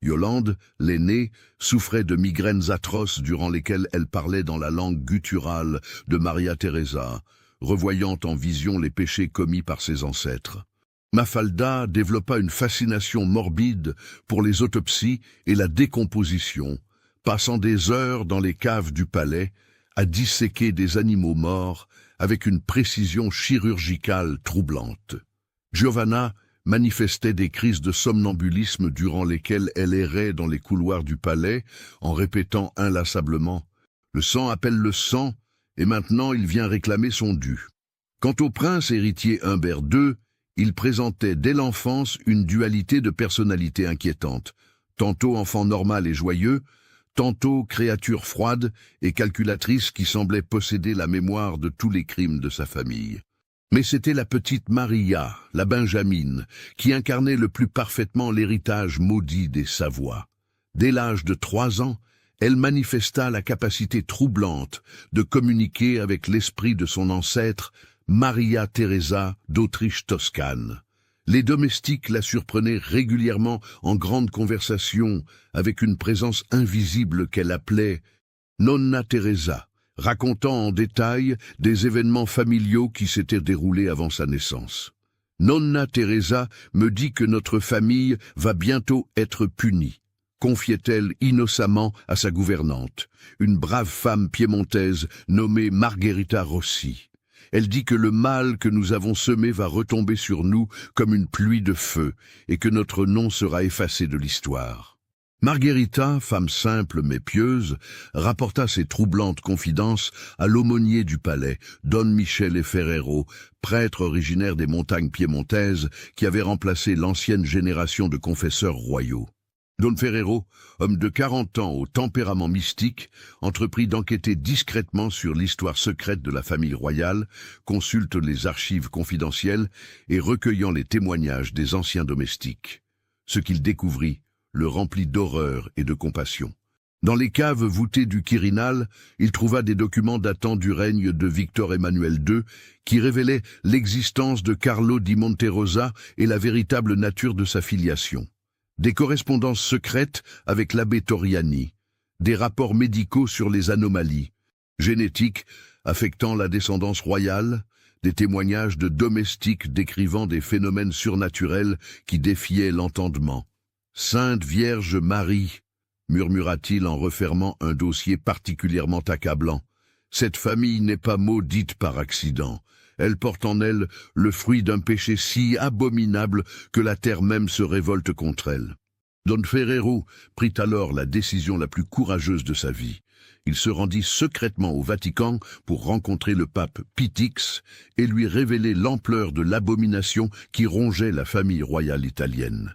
Yolande, l'aînée, souffrait de migraines atroces durant lesquelles elle parlait dans la langue gutturale de Maria Teresa, revoyant en vision les péchés commis par ses ancêtres. Mafalda développa une fascination morbide pour les autopsies et la décomposition, passant des heures dans les caves du palais à disséquer des animaux morts avec une précision chirurgicale troublante. Giovanna manifestait des crises de somnambulisme durant lesquelles elle errait dans les couloirs du palais en répétant inlassablement « Le sang appelle le sang, et maintenant il vient réclamer son dû. Quant au prince héritier Humbert II, il présentait dès l'enfance une dualité de personnalité inquiétante, tantôt enfant normal et joyeux, tantôt créature froide et calculatrice qui semblait posséder la mémoire de tous les crimes de sa famille. Mais c'était la petite Maria, la Benjamine, qui incarnait le plus parfaitement l'héritage maudit des Savoie. Dès l'âge de 3 ans, elle manifesta la capacité troublante de communiquer avec l'esprit de son ancêtre, Maria Theresa d'Autriche-Toscane. Les domestiques la surprenaient régulièrement en grande conversation avec une présence invisible qu'elle appelait Nonna Teresa, racontant en détail des événements familiaux qui s'étaient déroulés avant sa naissance. Nonna Teresa me dit que notre famille va bientôt être punie, confiait-elle innocemment à sa gouvernante, une brave femme piémontaise nommée Margherita Rossi. Elle dit que le mal que nous avons semé va retomber sur nous comme une pluie de feu et que notre nom sera effacé de l'histoire. Margherita, femme simple mais pieuse, rapporta ces troublantes confidences à l'aumônier du palais, Don Michele Ferrero, prêtre originaire des montagnes piémontaises qui avait remplacé l'ancienne génération de confesseurs royaux. Don Ferrero, homme de 40 ans au tempérament mystique, entreprit d'enquêter discrètement sur l'histoire secrète de la famille royale, consulte les archives confidentielles et recueillant les témoignages des anciens domestiques. Ce qu'il découvrit le remplit d'horreur et de compassion. Dans les caves voûtées du Quirinal, il trouva des documents datant du règne de Victor Emmanuel II qui révélaient l'existence de Carlo di Monterosa et la véritable nature de sa filiation. Des correspondances secrètes avec l'abbé Toriani, des rapports médicaux sur les anomalies génétiques affectant la descendance royale, des témoignages de domestiques décrivant des phénomènes surnaturels qui défiaient l'entendement. « Sainte Vierge Marie », murmura-t-il en refermant un dossier particulièrement accablant, « cette famille n'est pas maudite par accident. Elle porte en elle le fruit d'un péché si abominable que la terre même se révolte contre elle. » Don Ferrero prit alors la décision la plus courageuse de sa vie. Il se rendit secrètement au Vatican pour rencontrer le pape Pie X et lui révéler l'ampleur de l'abomination qui rongeait la famille royale italienne.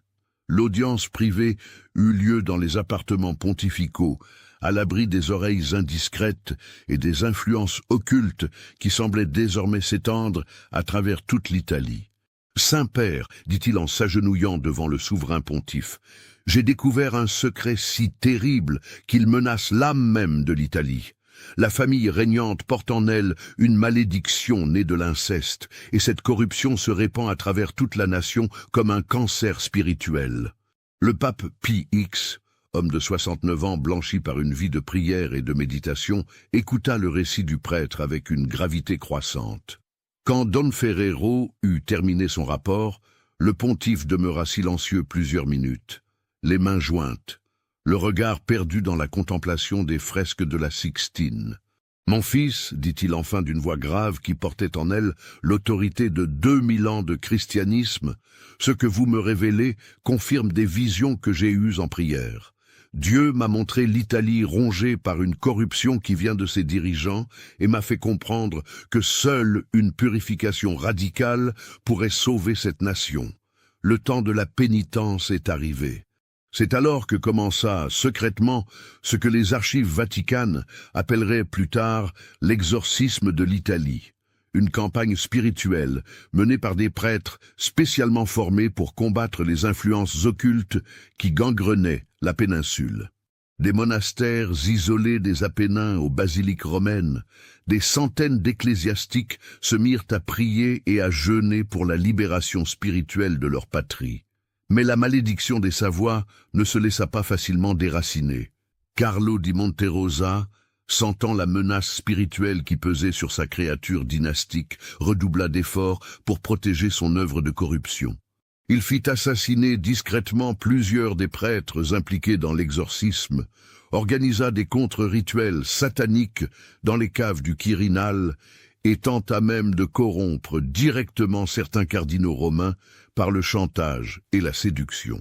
L'audience privée eut lieu dans les appartements pontificaux, à l'abri des oreilles indiscrètes et des influences occultes qui semblaient désormais s'étendre à travers toute l'Italie. « Saint-Père, dit-il en s'agenouillant devant le souverain pontife, j'ai découvert un secret si terrible qu'il menace l'âme même de l'Italie. La famille régnante porte en elle une malédiction née de l'inceste, et cette corruption se répand à travers toute la nation comme un cancer spirituel. » Le pape Pie X, homme de 69 ans blanchi par une vie de prière et de méditation, écouta le récit du prêtre avec une gravité croissante. Quand Don Ferrero eut terminé son rapport, le pontife demeura silencieux plusieurs minutes, les mains jointes, le regard perdu dans la contemplation des fresques de la Sixtine. « Mon fils, dit-il enfin d'une voix grave qui portait en elle l'autorité de 2000 ans de christianisme, ce que vous me révélez confirme des visions que j'ai eues en prière. Dieu m'a montré l'Italie rongée par une corruption qui vient de ses dirigeants et m'a fait comprendre que seule une purification radicale pourrait sauver cette nation. Le temps de la pénitence est arrivé. » C'est alors que commença secrètement ce que les archives vaticanes appelleraient plus tard l'exorcisme de l'Italie, une campagne spirituelle menée par des prêtres spécialement formés pour combattre les influences occultes qui gangrenaient la péninsule. Des monastères isolés des Apennins aux basiliques romaines, des centaines d'ecclésiastiques se mirent à prier et à jeûner pour la libération spirituelle de leur patrie. Mais la malédiction des Savoie ne se laissa pas facilement déraciner. Carlo di Monterosa, sentant la menace spirituelle qui pesait sur sa créature dynastique, redoubla d'efforts pour protéger son œuvre de corruption. Il fit assassiner discrètement plusieurs des prêtres impliqués dans l'exorcisme, organisa des contre-rituels sataniques dans les caves du Quirinal et tenta même de corrompre directement certains cardinaux romains par le chantage et la séduction.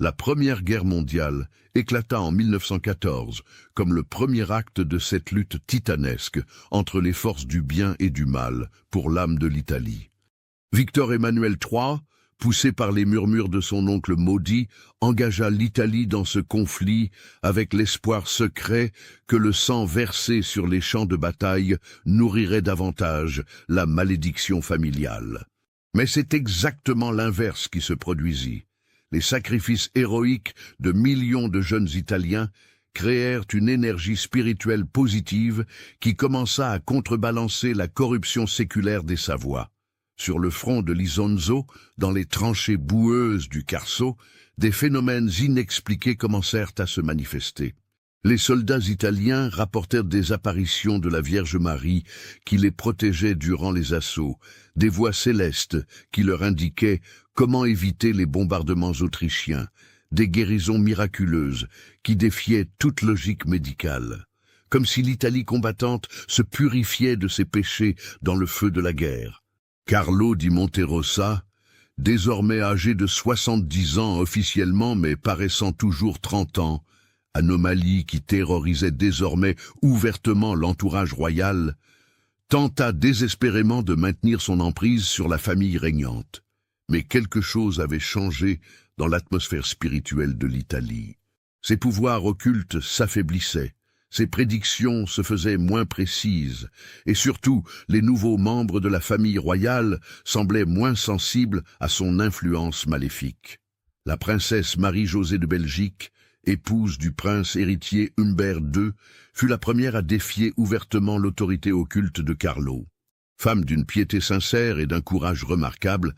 La Première Guerre mondiale éclata en 1914 comme le premier acte de cette lutte titanesque entre les forces du bien et du mal pour l'âme de l'Italie. Victor Emmanuel III, poussé par les murmures de son oncle maudit, engagea l'Italie dans ce conflit avec l'espoir secret que le sang versé sur les champs de bataille nourrirait davantage la malédiction familiale. Mais c'est exactement l'inverse qui se produisit. Les sacrifices héroïques de millions de jeunes Italiens créèrent une énergie spirituelle positive qui commença à contrebalancer la corruption séculaire des Savoies. Sur le front de l'Isonzo, dans les tranchées boueuses du Carso, des phénomènes inexpliqués commencèrent à se manifester. Les soldats italiens rapportèrent des apparitions de la Vierge Marie qui les protégeait durant les assauts, des voix célestes qui leur indiquaient comment éviter les bombardements autrichiens, des guérisons miraculeuses qui défiaient toute logique médicale, comme si l'Italie combattante se purifiait de ses péchés dans le feu de la guerre. Carlo di Monterosa, désormais âgé de 70 ans officiellement mais paraissant toujours 30 ans, anomalie qui terrorisait désormais ouvertement l'entourage royal, tenta désespérément de maintenir son emprise sur la famille régnante. Mais quelque chose avait changé dans l'atmosphère spirituelle de l'Italie. Ses pouvoirs occultes s'affaiblissaient, ses prédictions se faisaient moins précises, et surtout, les nouveaux membres de la famille royale semblaient moins sensibles à son influence maléfique. La princesse Marie-Josée de Belgique, épouse du prince héritier Humbert II, fut la première à défier ouvertement l'autorité occulte de Carlo. Femme d'une piété sincère et d'un courage remarquable,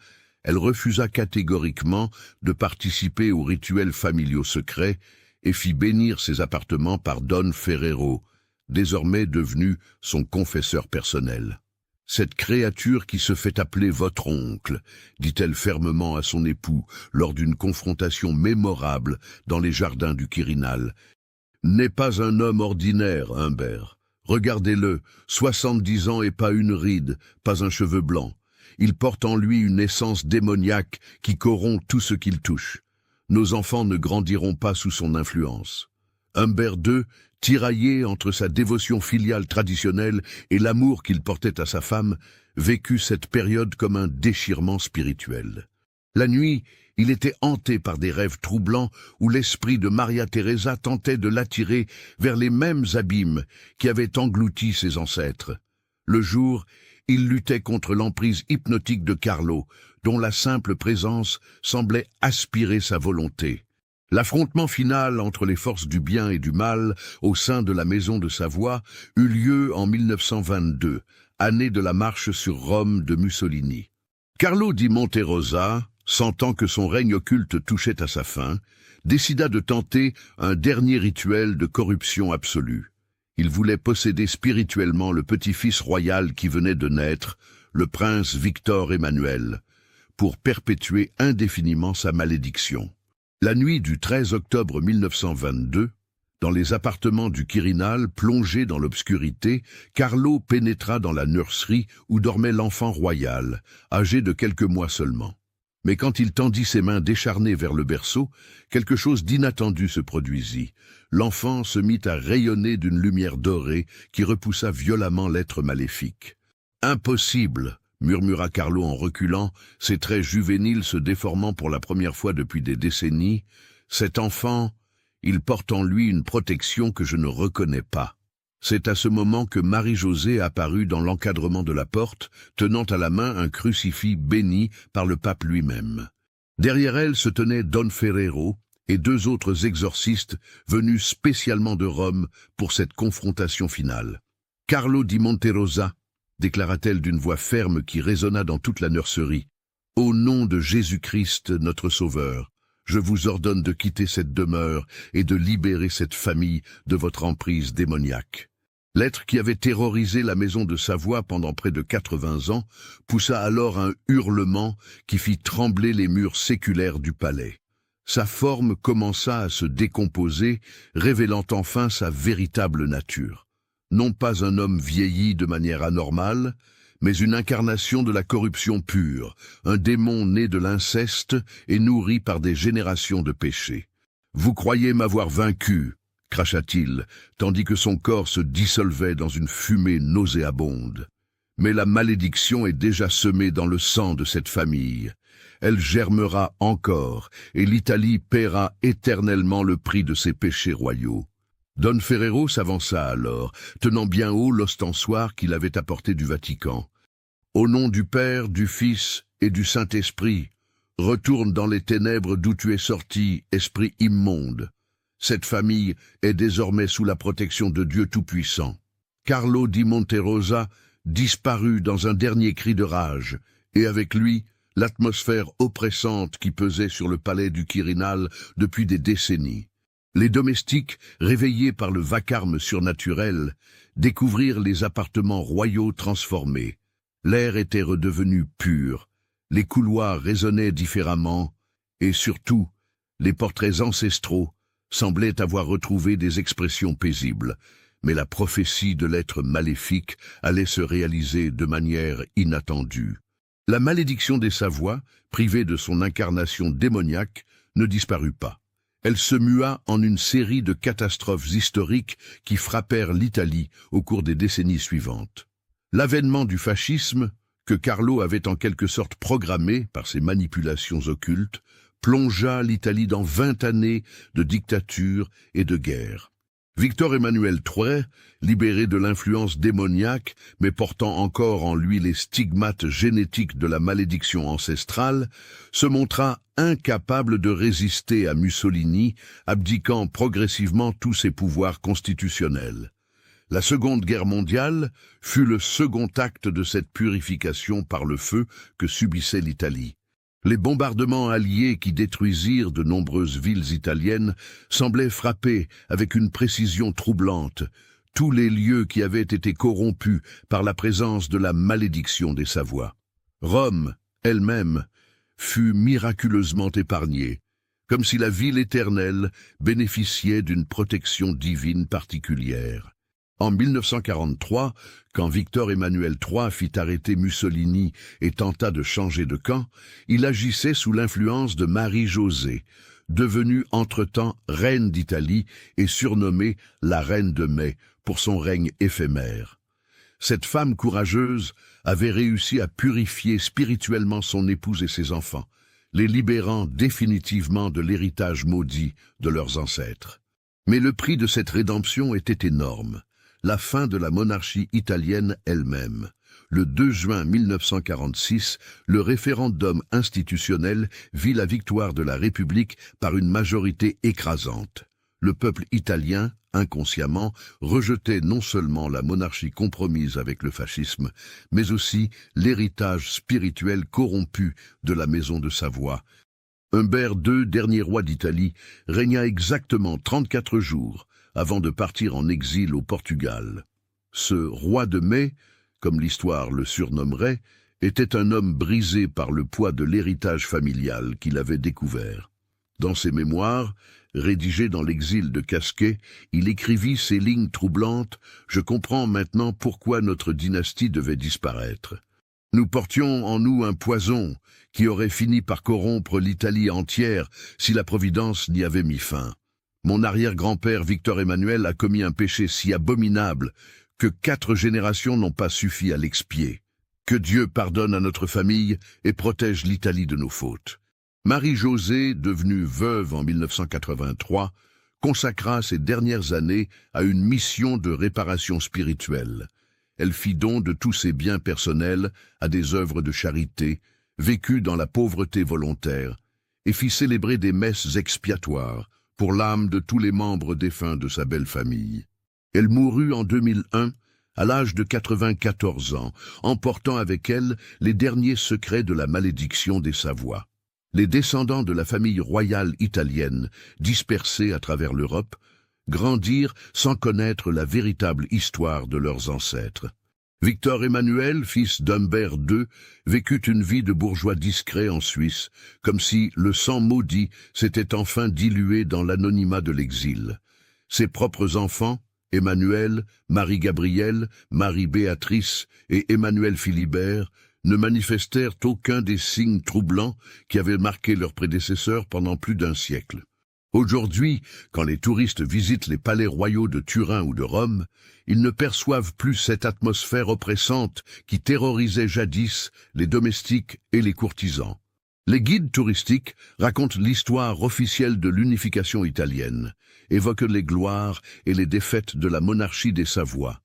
elle refusa catégoriquement de participer aux rituels familiaux secrets et fit bénir ses appartements par Don Ferrero, désormais devenu son confesseur personnel. « Cette créature qui se fait appeler votre oncle », dit-elle fermement à son époux lors d'une confrontation mémorable dans les jardins du Quirinal, « n'est pas un homme ordinaire, Humbert. Regardez-le, 70 ans et pas une ride, pas un cheveu blanc. Il porte en lui une essence démoniaque qui corrompt tout ce qu'il touche. Nos enfants ne grandiront pas sous son influence. » Humbert II, tiraillé entre sa dévotion filiale traditionnelle et l'amour qu'il portait à sa femme, vécut cette période comme un déchirement spirituel. La nuit, il était hanté par des rêves troublants où l'esprit de Maria Teresa tentait de l'attirer vers les mêmes abîmes qui avaient englouti ses ancêtres. Le jour, il luttait contre l'emprise hypnotique de Carlo, dont la simple présence semblait aspirer sa volonté. L'affrontement final entre les forces du bien et du mal au sein de la maison de Savoie eut lieu en 1922, année de la marche sur Rome de Mussolini. Carlo di Monterosa, sentant que son règne occulte touchait à sa fin, décida de tenter un dernier rituel de corruption absolue. Il voulait posséder spirituellement le petit-fils royal qui venait de naître, le prince Victor Emmanuel, pour perpétuer indéfiniment sa malédiction. La nuit du 13 octobre 1922, dans les appartements du Quirinal, plongé dans l'obscurité, Carlo pénétra dans la nurserie où dormait l'enfant royal, âgé de quelques mois seulement. Mais quand il tendit ses mains décharnées vers le berceau, quelque chose d'inattendu se produisit. L'enfant se mit à rayonner d'une lumière dorée qui repoussa violemment l'être maléfique. « Impossible !» murmura Carlo en reculant, ses traits juvéniles se déformant pour la première fois depuis des décennies. « Cet enfant, il porte en lui une protection que je ne reconnais pas. » C'est à ce moment que Marie-Josée apparut dans l'encadrement de la porte, tenant à la main un crucifix béni par le pape lui-même. Derrière elle se tenaient Don Ferrero et deux autres exorcistes venus spécialement de Rome pour cette confrontation finale. « Carlo di Monterosa », déclara-t-elle d'une voix ferme qui résonna dans toute la nurserie, « au nom de Jésus-Christ, notre Sauveur, je vous ordonne de quitter cette demeure et de libérer cette famille de votre emprise démoniaque. » L'être qui avait terrorisé la maison de Savoie pendant près de 80 ans poussa alors un hurlement qui fit trembler les murs séculaires du palais. Sa forme commença à se décomposer, révélant enfin sa véritable nature. Non pas un homme vieilli de manière anormale, mais une incarnation de la corruption pure, un démon né de l'inceste et nourri par des générations de péchés. « Vous croyez m'avoir vaincu ?» cracha-t-il, tandis que son corps se dissolvait dans une fumée nauséabonde. Mais la malédiction est déjà semée dans le sang de cette famille. Elle germera encore, et l'Italie paiera éternellement le prix de ses péchés royaux. Don Ferrero s'avança alors, tenant bien haut l'ostensoir qu'il avait apporté du Vatican. « Au nom du Père, du Fils et du Saint-Esprit, retourne dans les ténèbres d'où tu es sorti, esprit immonde. Cette famille est désormais sous la protection de Dieu Tout-Puissant. » Carlo di Monterosa disparut dans un dernier cri de rage, et avec lui, l'atmosphère oppressante qui pesait sur le palais du Quirinal depuis des décennies. Les domestiques, réveillés par le vacarme surnaturel, découvrirent les appartements royaux transformés. L'air était redevenu pur, les couloirs résonnaient différemment, et surtout, les portraits ancestraux semblaient avoir retrouvé des expressions paisibles. Mais la prophétie de l'être maléfique allait se réaliser de manière inattendue. La malédiction des Savoie, privée de son incarnation démoniaque, ne disparut pas. Elle se mua en une série de catastrophes historiques qui frappèrent l'Italie au cours des décennies suivantes. L'avènement du fascisme, que Carlo avait en quelque sorte programmé par ses manipulations occultes, plongea l'Italie dans 20 années de dictature et de guerre. Victor Emmanuel III, libéré de l'influence démoniaque, mais portant encore en lui les stigmates génétiques de la malédiction ancestrale, se montra incapable de résister à Mussolini, abdiquant progressivement tous ses pouvoirs constitutionnels. La Seconde Guerre mondiale fut le second acte de cette purification par le feu que subissait l'Italie. Les bombardements alliés qui détruisirent de nombreuses villes italiennes semblaient frapper avec une précision troublante tous les lieux qui avaient été corrompus par la présence de la malédiction des Savoie. Rome, elle-même, fut miraculeusement épargnée, comme si la ville éternelle bénéficiait d'une protection divine particulière. En 1943, quand Victor Emmanuel III fit arrêter Mussolini et tenta de changer de camp, il agissait sous l'influence de Marie-Josée, devenue entre-temps reine d'Italie et surnommée la Reine de Mai pour son règne éphémère. Cette femme courageuse avait réussi à purifier spirituellement son épouse et ses enfants, les libérant définitivement de l'héritage maudit de leurs ancêtres. Mais le prix de cette rédemption était énorme. La fin de la monarchie italienne elle-même. Le 2 juin 1946, le référendum institutionnel vit la victoire de la République par une majorité écrasante. Le peuple italien, inconsciemment, rejetait non seulement la monarchie compromise avec le fascisme, mais aussi l'héritage spirituel corrompu de la maison de Savoie. Humbert II, dernier roi d'Italie, régna exactement 34 jours, avant de partir en exil au Portugal. Ce roi de mai, comme l'histoire le surnommerait, était un homme brisé par le poids de l'héritage familial qu'il avait découvert. Dans ses mémoires, rédigées dans l'exil de Casquet, il écrivit ces lignes troublantes « Je comprends maintenant pourquoi notre dynastie devait disparaître. Nous portions en nous un poison qui aurait fini par corrompre l'Italie entière si la Providence n'y avait mis fin. Mon arrière-grand-père Victor Emmanuel a commis un péché si abominable que 4 générations n'ont pas suffi à l'expier. Que Dieu pardonne à notre famille et protège l'Italie de nos fautes. » Marie-Josée, devenue veuve en 1983, consacra ses dernières années à une mission de réparation spirituelle. Elle fit don de tous ses biens personnels à des œuvres de charité, vécut dans la pauvreté volontaire, et fit célébrer des messes expiatoires pour l'âme de tous les membres défunts de sa belle famille. Elle mourut en 2001, à l'âge de 94 ans, emportant avec elle les derniers secrets de la malédiction des Savoie. Les descendants de la famille royale italienne, dispersés à travers l'Europe, grandirent sans connaître la véritable histoire de leurs ancêtres. Victor Emmanuel, fils d'Humbert II, vécut une vie de bourgeois discret en Suisse, comme si le sang maudit s'était enfin dilué dans l'anonymat de l'exil. Ses propres enfants, Emmanuel, Marie-Gabrielle, Marie-Béatrice et Emmanuel Philibert ne manifestèrent aucun des signes troublants qui avaient marqué leurs prédécesseurs pendant plus d'un siècle. Aujourd'hui, quand les touristes visitent les palais royaux de Turin ou de Rome, ils ne perçoivent plus cette atmosphère oppressante qui terrorisait jadis les domestiques et les courtisans. Les guides touristiques racontent l'histoire officielle de l'unification italienne, évoquent les gloires et les défaites de la monarchie des Savoies,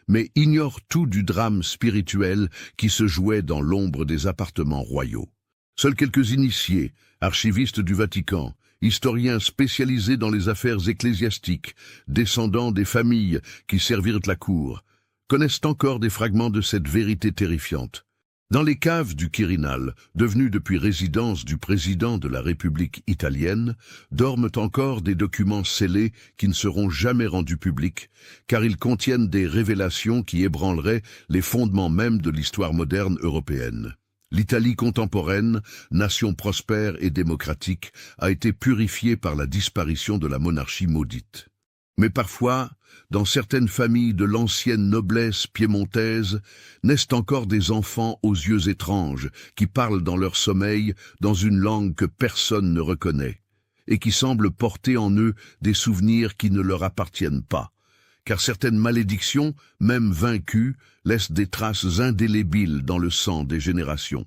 mais ignorent tout du drame spirituel qui se jouait dans l'ombre des appartements royaux. Seuls quelques initiés, archivistes du Vatican, historiens spécialisés dans les affaires ecclésiastiques, descendants des familles qui servirent la cour, connaissent encore des fragments de cette vérité terrifiante. Dans les caves du Quirinal, devenues depuis résidence du président de la République italienne, dorment encore des documents scellés qui ne seront jamais rendus publics, car ils contiennent des révélations qui ébranleraient les fondements mêmes de l'histoire moderne européenne. L'Italie contemporaine, nation prospère et démocratique, a été purifiée par la disparition de la monarchie maudite. Mais parfois, dans certaines familles de l'ancienne noblesse piémontaise, naissent encore des enfants aux yeux étranges, qui parlent dans leur sommeil dans une langue que personne ne reconnaît, et qui semblent porter en eux des souvenirs qui ne leur appartiennent pas, car certaines malédictions, même vaincues, laissent des traces indélébiles dans le sang des générations.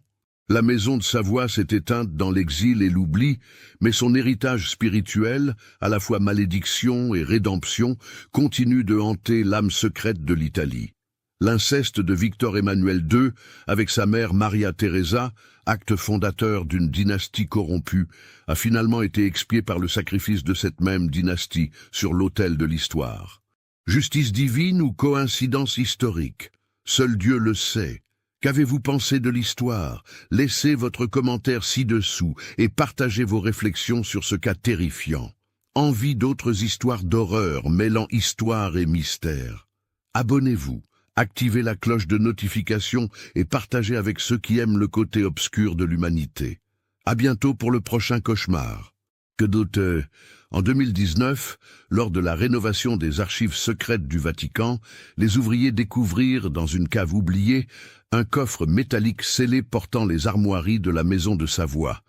La maison de Savoie s'est éteinte dans l'exil et l'oubli, mais son héritage spirituel, à la fois malédiction et rédemption, continue de hanter l'âme secrète de l'Italie. L'inceste de Victor Emmanuel II avec sa mère Maria Teresa, acte fondateur d'une dynastie corrompue, a finalement été expié par le sacrifice de cette même dynastie sur l'autel de l'histoire. Justice divine ou coïncidence historique? Seul Dieu le sait. Qu'avez-vous pensé de l'histoire? Laissez votre commentaire ci-dessous et partagez vos réflexions sur ce cas terrifiant. Envie d'autres histoires d'horreur mêlant histoire et mystère? Abonnez-vous, activez la cloche de notification et partagez avec ceux qui aiment le côté obscur de l'humanité. À bientôt pour le prochain cauchemar. Que d'autres... En 2019, lors de la rénovation des archives secrètes du Vatican, les ouvriers découvrirent, dans une cave oubliée, un coffre métallique scellé portant les armoiries de la maison de Savoie.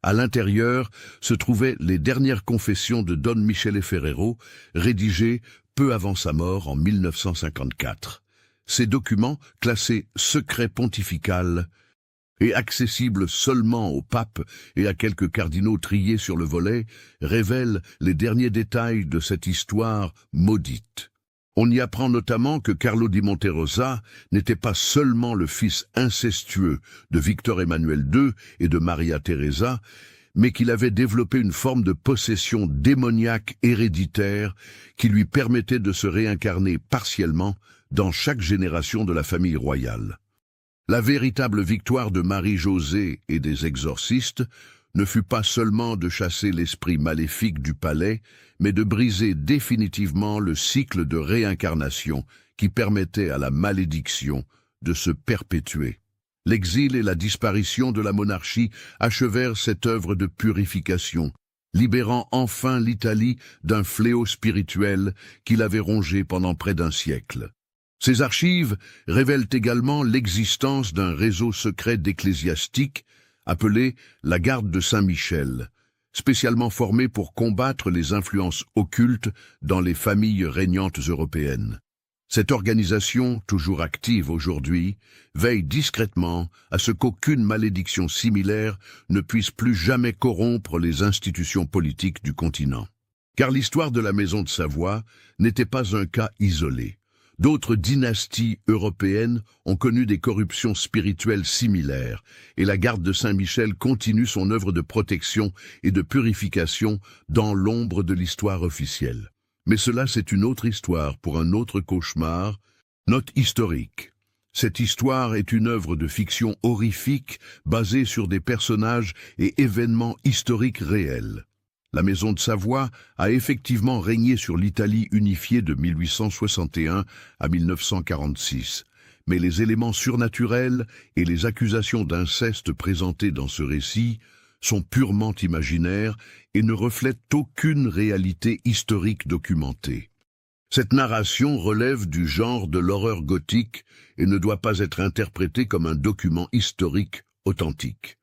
À l'intérieur se trouvaient les dernières confessions de Don Michele Ferrero, rédigées peu avant sa mort en 1954. Ces documents, classés secret pontifical, et accessible seulement au pape et à quelques cardinaux triés sur le volet, révèle les derniers détails de cette histoire maudite. On y apprend notamment que Carlo di Monterosa n'était pas seulement le fils incestueux de Victor Emmanuel II et de Maria Teresa, mais qu'il avait développé une forme de possession démoniaque héréditaire qui lui permettait de se réincarner partiellement dans chaque génération de la famille royale. La véritable victoire de Marie-Josée et des exorcistes ne fut pas seulement de chasser l'esprit maléfique du palais, mais de briser définitivement le cycle de réincarnation qui permettait à la malédiction de se perpétuer. L'exil et la disparition de la monarchie achevèrent cette œuvre de purification, libérant enfin l'Italie d'un fléau spirituel qui l'avait rongé pendant près d'un siècle. Ces archives révèlent également l'existence d'un réseau secret d'ecclésiastiques appelé la Garde de Saint-Michel, spécialement formé pour combattre les influences occultes dans les familles régnantes européennes. Cette organisation, toujours active aujourd'hui, veille discrètement à ce qu'aucune malédiction similaire ne puisse plus jamais corrompre les institutions politiques du continent. Car l'histoire de la Maison de Savoie n'était pas un cas isolé. D'autres dynasties européennes ont connu des corruptions spirituelles similaires, et la Garde de Saint-Michel continue son œuvre de protection et de purification dans l'ombre de l'histoire officielle. Mais cela, c'est une autre histoire pour un autre cauchemar. Note historique. Cette histoire est une œuvre de fiction horrifique basée sur des personnages et événements historiques réels. La Maison de Savoie a effectivement régné sur l'Italie unifiée de 1861 à 1946, mais les éléments surnaturels et les accusations d'inceste présentées dans ce récit sont purement imaginaires et ne reflètent aucune réalité historique documentée. Cette narration relève du genre de l'horreur gothique et ne doit pas être interprétée comme un document historique authentique.